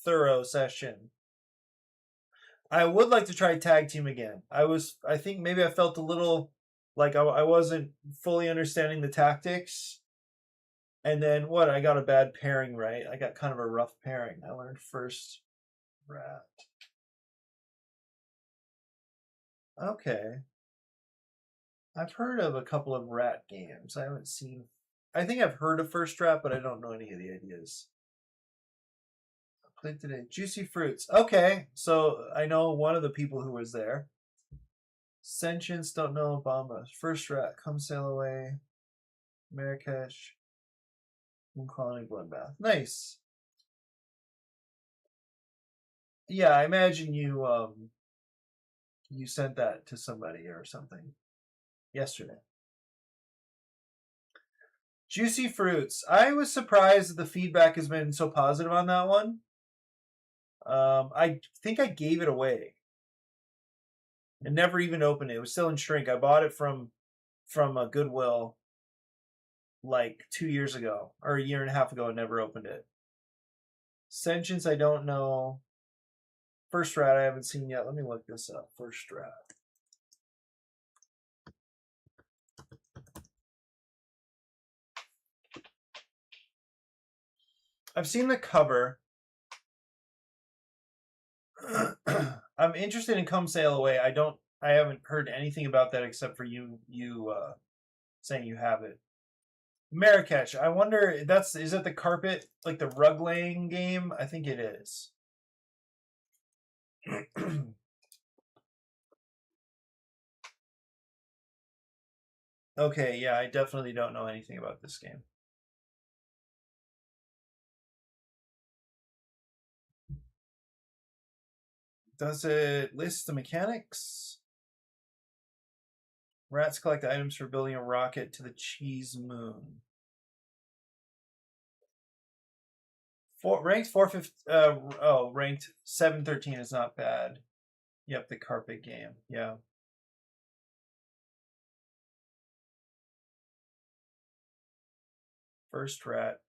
thorough session. I would like to try tag team again. I think maybe I felt a little like I wasn't fully understanding the tactics. And then what? I got a bad pairing, right? I got kind of a rough pairing. I learned first rat. Okay. I've heard of a couple of rat games. I haven't seen. I think I've heard of first rat, but I don't know any of the ideas. I played today. Juicy fruits. Okay, so I know one of the people who was there. Sentience, don't know Obama. First rat, come sail away. Marrakesh. Moon Colony Bloodbath. Nice. Yeah, I imagine you sent that to somebody or something yesterday. Juicy fruits. I was surprised that the feedback has been so positive on that one. I think I gave it away and never even opened it. It was still in shrink. I bought it from a Goodwill like 2 years ago or a year and a half ago and never opened it. Sentience, I don't know. First rat, I haven't seen yet. Let me look this up. First rat. I've seen the cover. I'm interested in Come Sail Away. I haven't heard anything about that except for you saying you have it. Marrakesh. I wonder is it the carpet, like the rug laying game? I think it is. Okay, yeah, I definitely don't know anything about this game. Does it list the mechanics? Rats collect items for building a rocket to the cheese moon. Ranked 450. Ranked 713 is not bad. Yep, the carpet game. Yeah. First rat.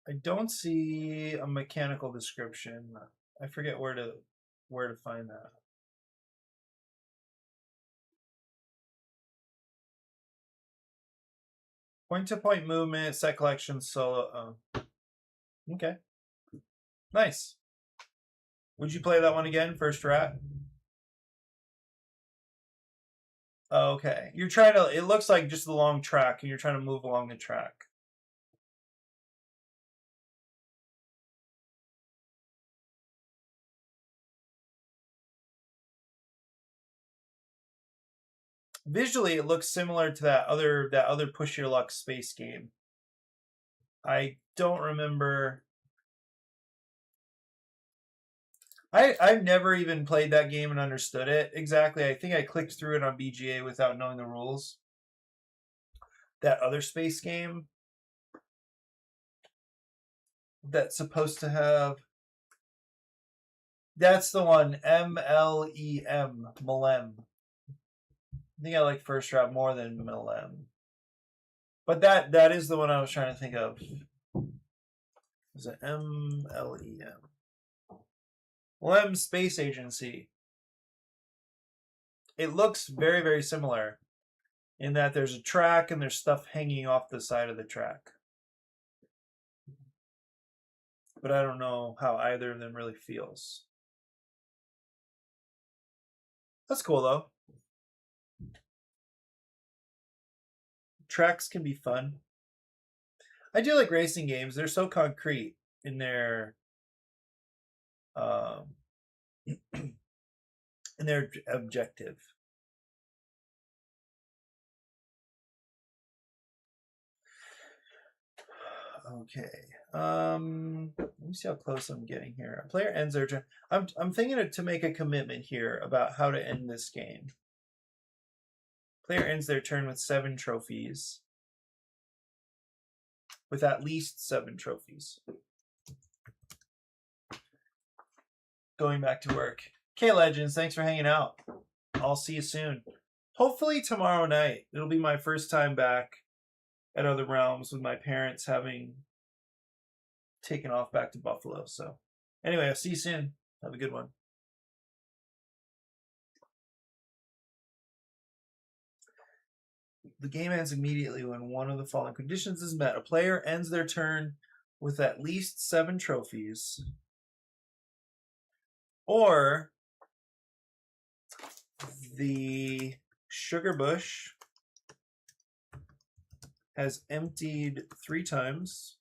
I don't see a mechanical description. I forget where to find that. Point-to-point movement, set collection, solo. Oh. Okay. Nice. Would you play that one again, first rat? Okay. You're trying to, it looks like just the long track, and you're trying to move along the track. Visually, it looks similar to that other Push Your Luck space game. I don't remember. I've never even played that game and understood it exactly. I think I clicked through it on BGA without knowing the rules. That other space game that's supposed to have. That's the one, MLEM, Milem. I think I like First Rat more than Milem. But that is the one I was trying to think of. Is it MLEM? Milem Space Agency. It looks very, very similar in that there's a track and there's stuff hanging off the side of the track. But I don't know how either of them really feels. That's cool though. Tracks can be fun. I do like racing games. They're so concrete in their um, in their objective. Okay. Let me see how close I'm getting here. A player ends their turn. I'm thinking to make a commitment here about how to end this game. Player ends their turn with 7 trophies. With at least 7 trophies. Going back to work. Okay, Legends, thanks for hanging out. I'll see you soon. Hopefully tomorrow night. It'll be my first time back at Other Realms with my parents having taken off back to Buffalo. So anyway, I'll see you soon. Have a good one. The game ends immediately when one of the following conditions is met. A player ends their turn with at least 7 trophies. Or the sugar bush has emptied 3 times.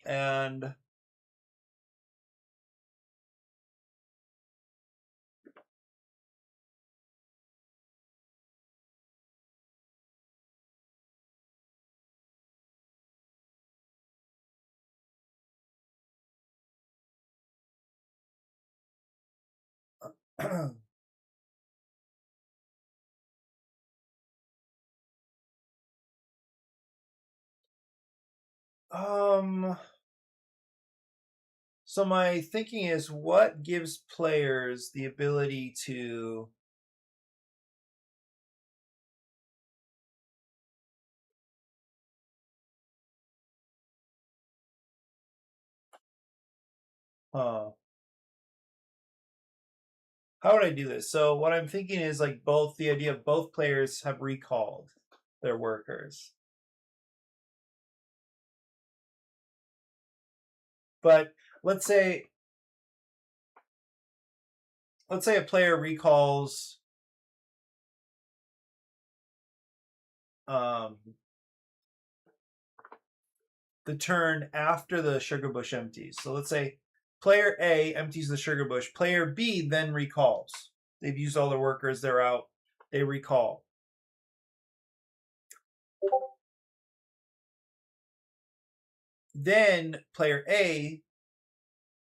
And so my thinking is, what gives players the ability to how would I do this? So what I'm thinking is like both the idea of both players have recalled their workers. But let's say a player recalls the turn after the sugar bush empties. So let's say player A empties the sugar bush. Player B then recalls. They've used all their workers. They're out. They recall. Then player A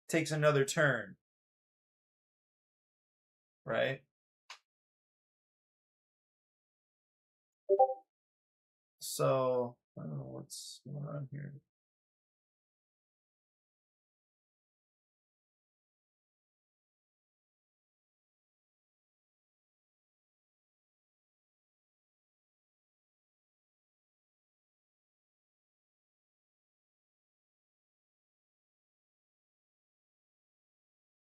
takes another turn. Right? So, I don't know what's going on here.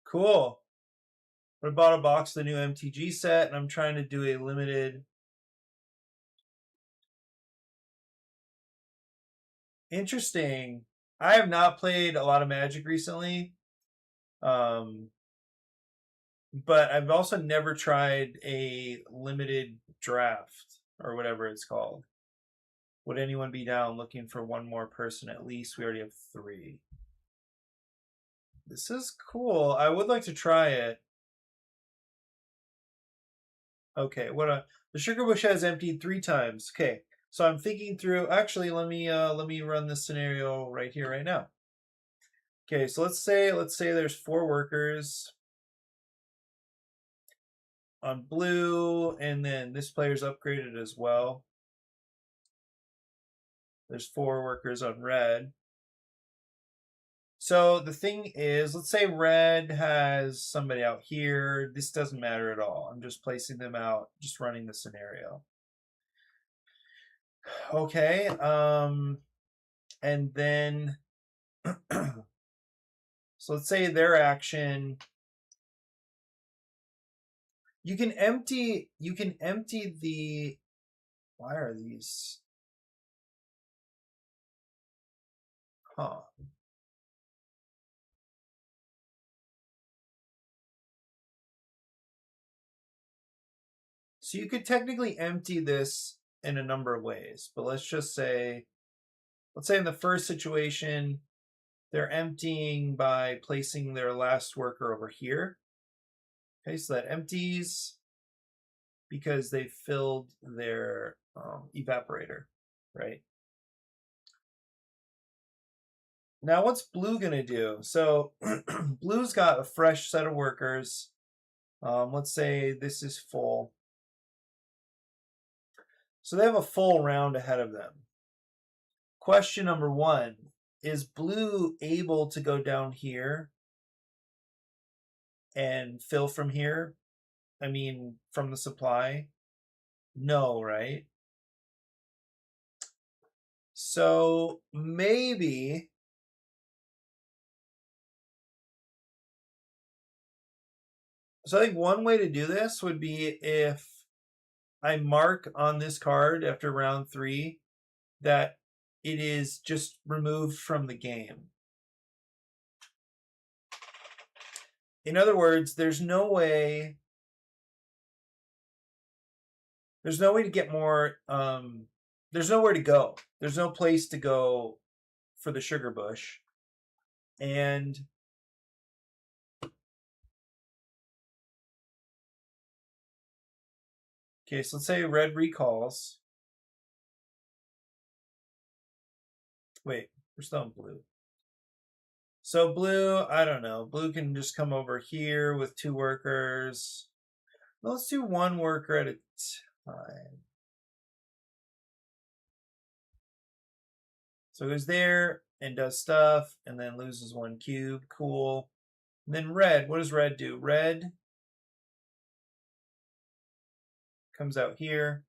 Cool. I bought a box of the new MTG set, and I'm trying to do a limited. Interesting. I have not played a lot of Magic recently, but I've also never tried a limited draft or whatever it's called. Would anyone be down looking for one more person at least? We already have 3. This is cool. I would like to try it. Okay, the sugar bush has emptied 3 times. Okay, so I'm thinking through. Actually, let me run this scenario right here, right now. Okay, so let's say there's 4 workers on blue, and then this player's upgraded as well. There's 4 workers on red. So the thing is, let's say red has somebody out here. This doesn't matter at all. I'm just placing them out, just running the scenario. Okay, and then So let's say their action, you can empty the, why are these? Huh. So you could technically empty this in a number of ways, but let's say in the first situation, they're emptying by placing their last worker over here. Okay, so that empties because they filled their evaporator, right? Now what's blue gonna do? So blue's got a fresh set of workers. Let's say this is full. So they have a full round ahead of them. Question number 1, is blue able to go down here and fill from here? I mean, from the supply? No, right? So maybe I think one way to do this would be if I mark on this card after round 3 that it is just removed from the game. In other words, there's no way to get more, there's nowhere to go. There's no place to go for the sugar bush. And okay, so let's say red recalls. Wait, we're still in blue. So blue, I don't know. Blue can just come over here with 2 workers. Let's do 1 worker at a time. So goes there and does stuff and then loses 1 cube. Cool. And then red, what does red do? Red comes out here.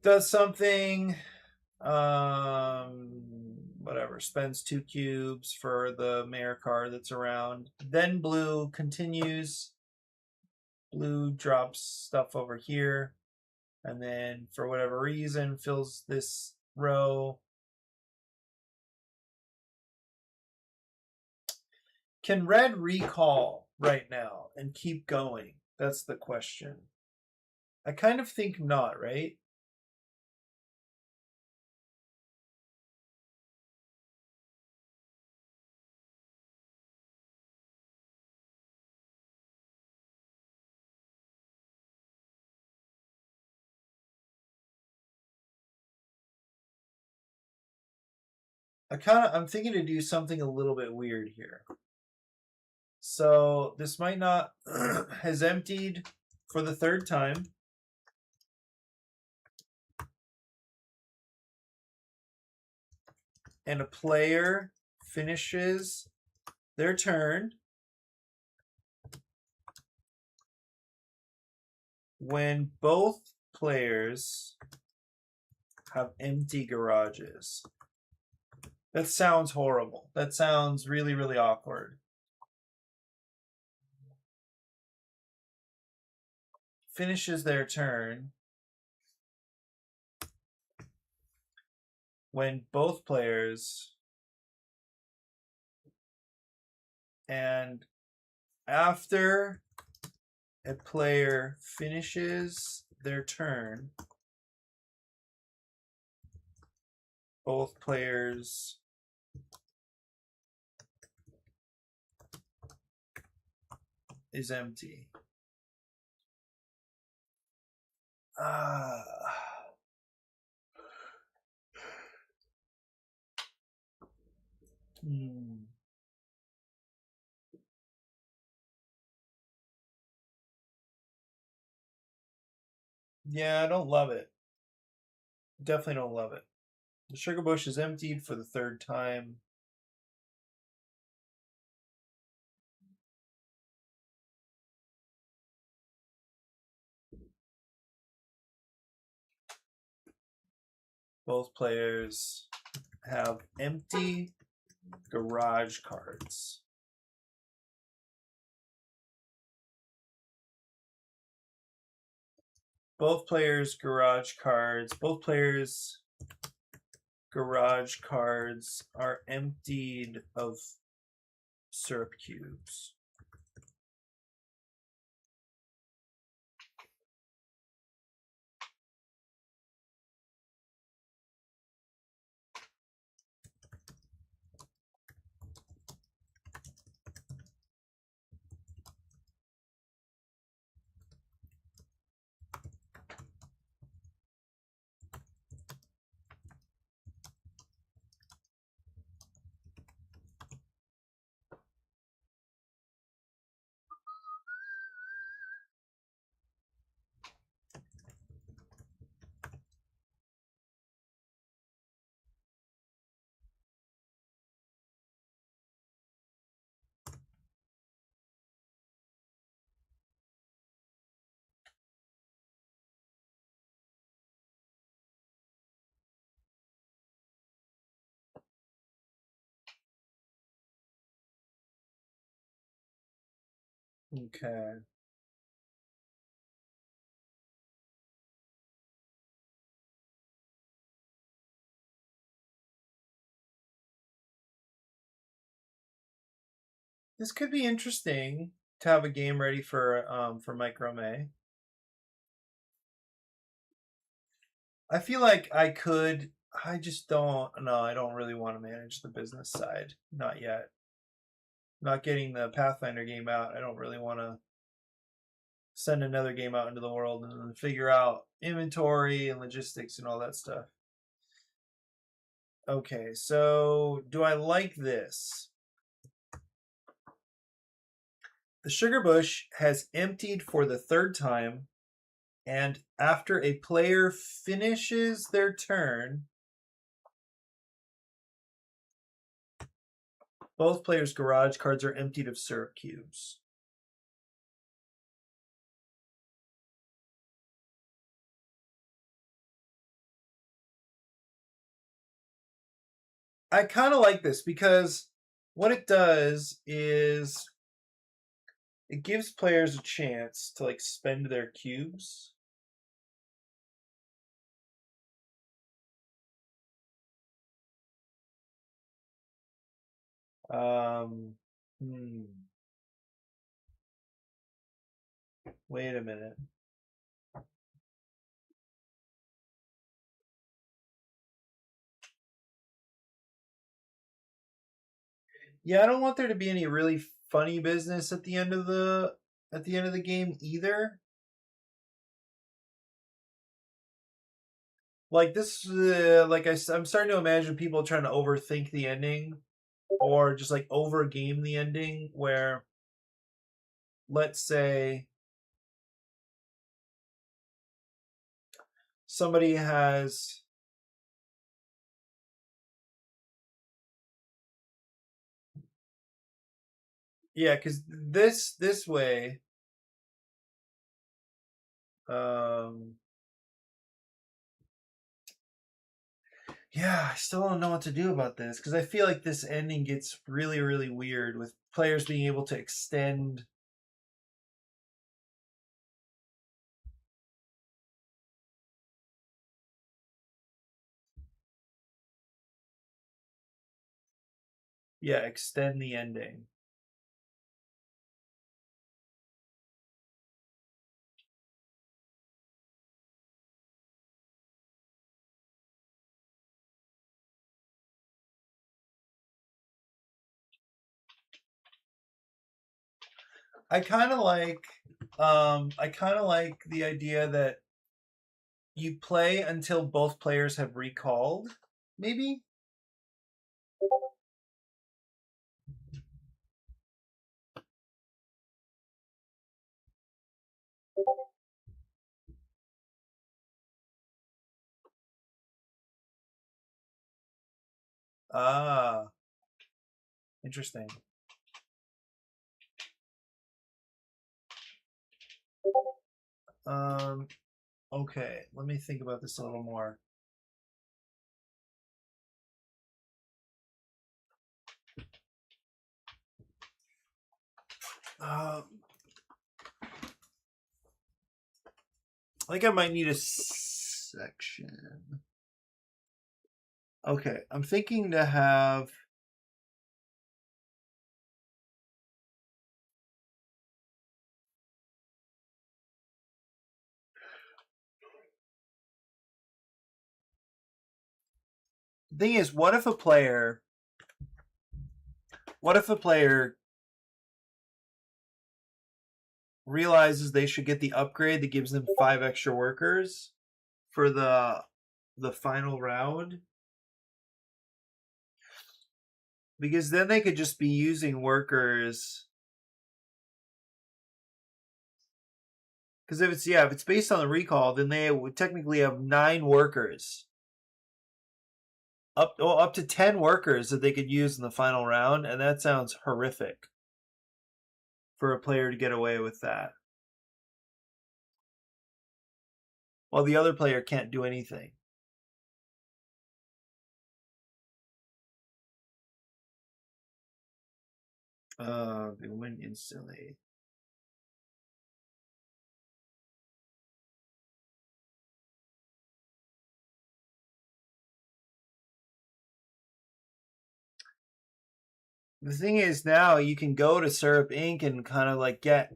Does something, whatever, spends 2 cubes for the mayor card that's around. Then blue continues. Blue drops stuff over here, and then for whatever reason fills this row. Can red recall right now and keep going? That's the question. I kind of think not, right? I'm thinking to do something a little bit weird here. So this might not has emptied for the 3rd time. And a player finishes their turn when both players have empty garages. That sounds horrible. That sounds really, really awkward. Finishes their turn when both players, and after a player finishes their turn, both players is empty. Yeah, I don't love it. Definitely don't love it. The sugar bush is emptied for the 3rd time. Both players have empty garage cards. Both players' garage cards. Both players' garage cards are emptied of syrup cubes. Okay. This could be interesting to have a game ready for Micro May. I feel like I could. I just don't. No, I don't really want to manage the business side. Not yet. Not getting the Pathfinder game out. I don't really want to send another game out into the world and then figure out inventory and logistics and all that stuff. Okay, so do I like this? The sugar bush has emptied for the third time, and after a player finishes their turn, both players' garage cards are emptied of syrup cubes. I kind of like this because what it does is it gives players a chance to like spend their cubes. Um, hmm. Wait a minute. Yeah, I don't want there to be any really funny business at the end of the game either. Like this, I'm starting to imagine people trying to overthink the ending, or just like over game the ending. Where, let's say, somebody has yeah, because this way, um, yeah, I still don't know what to do about this because I feel like this ending gets really, really weird with players being able to extend. Yeah, extend the ending. I kind of like the idea that you play until both players have recalled, maybe. Ah, interesting. Um, okay, let me think about this a little more. I think I might need a section. Okay, I'm thinking to have. The thing is, what if a player realizes they should get the upgrade that gives them 5 extra workers for the final round? Because then they could just be using workers. Because if it's based on the recall, then they would technically have 9 workers. Up to 10 workers that they could use in the final round, and that sounds horrific for a player to get away with that, while the other player can't do anything. They win instantly. The thing is, now you can go to Syrup Inc. and kind of like get.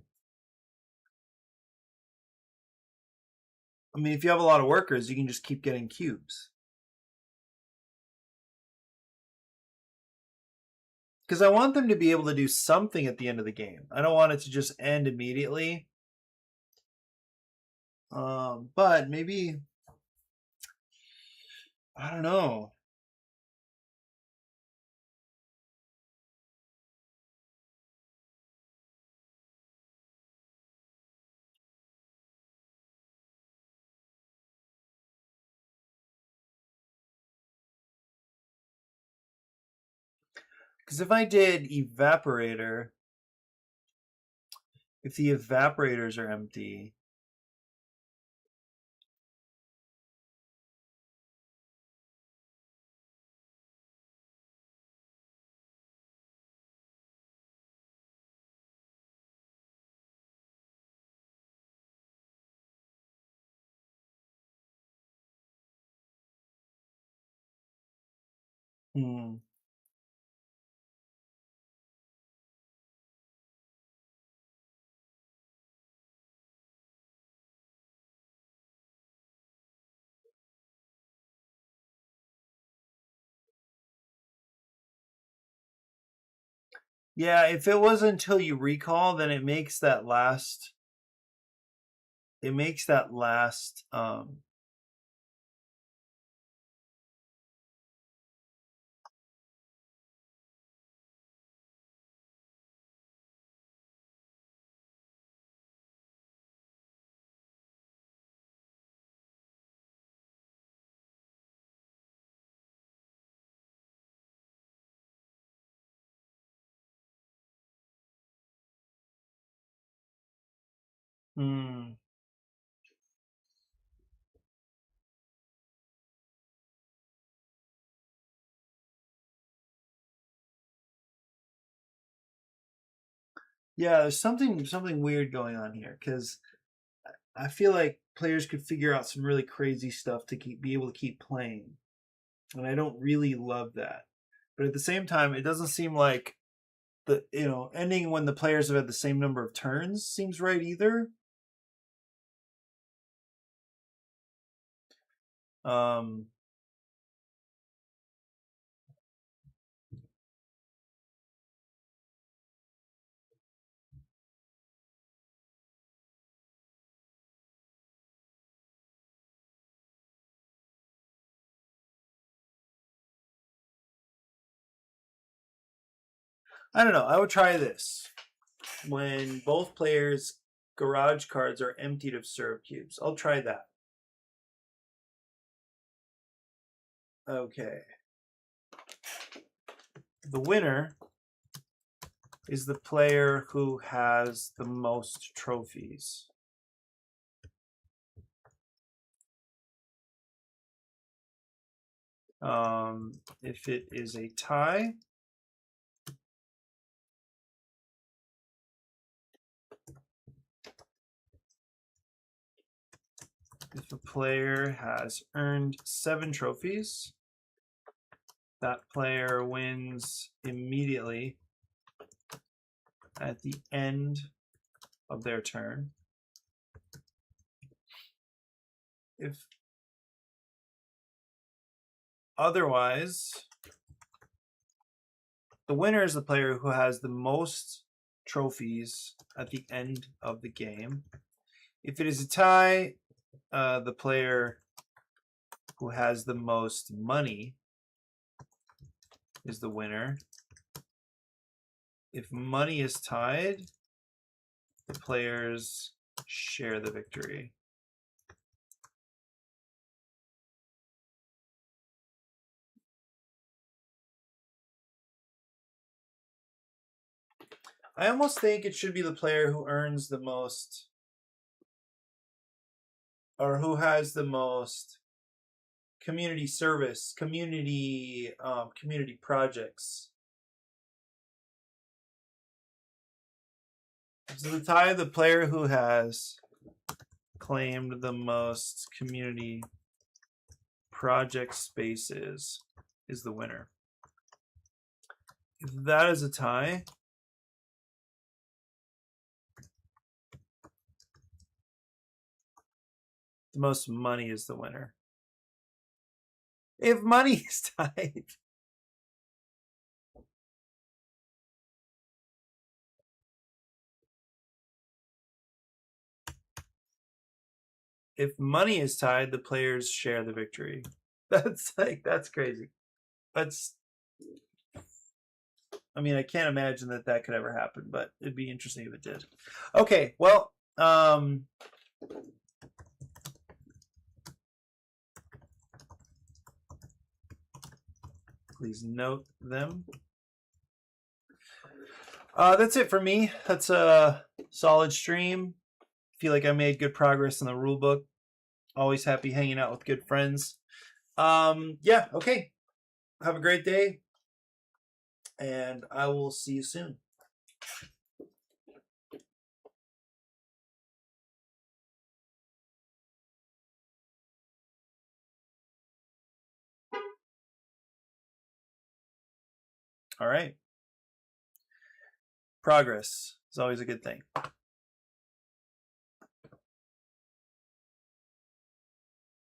I mean, if you have a lot of workers, you can just keep getting cubes. Because I want them to be able to do something at the end of the game. I don't want it to just end immediately. But maybe. I don't know. Because if I did evaporator, if the evaporators are empty, yeah, if it was until you recall, then it makes that last. It makes that last. Hmm. Yeah, there's something weird going on here because I feel like players could figure out some really crazy stuff to be able to keep playing, and I don't really love that. But at the same time, it doesn't seem like the ending when the players have had the same number of turns seems right either. Um, I don't know. I would try this when both players' garage cards are emptied of syrup cubes. I'll try that. Okay. The winner is the player who has the most trophies. If it is a tie, If a player has earned 7 trophies, that player wins immediately at the end of their turn. If otherwise, the winner is the player who has the most trophies at the end of the game. If it is a tie, the player who has the most money is the winner. If money is tied, the players share the victory. I almost think it should be the player who earns the most, or who has the most community service, community projects. So the tie, the player who has claimed the most community project spaces is the winner. If that is a tie, the most money is the winner. If money is tied, if money is tied, the players share the victory. That's crazy. I mean, I can't imagine that could ever happen, but it'd be interesting if it did. Okay, well, please note them. That's it for me. That's a solid stream. Feel like I made good progress in the rule book. Always happy hanging out with good friends. Yeah, okay. Have a great day, and I will see you soon. All right. Progress is always a good thing.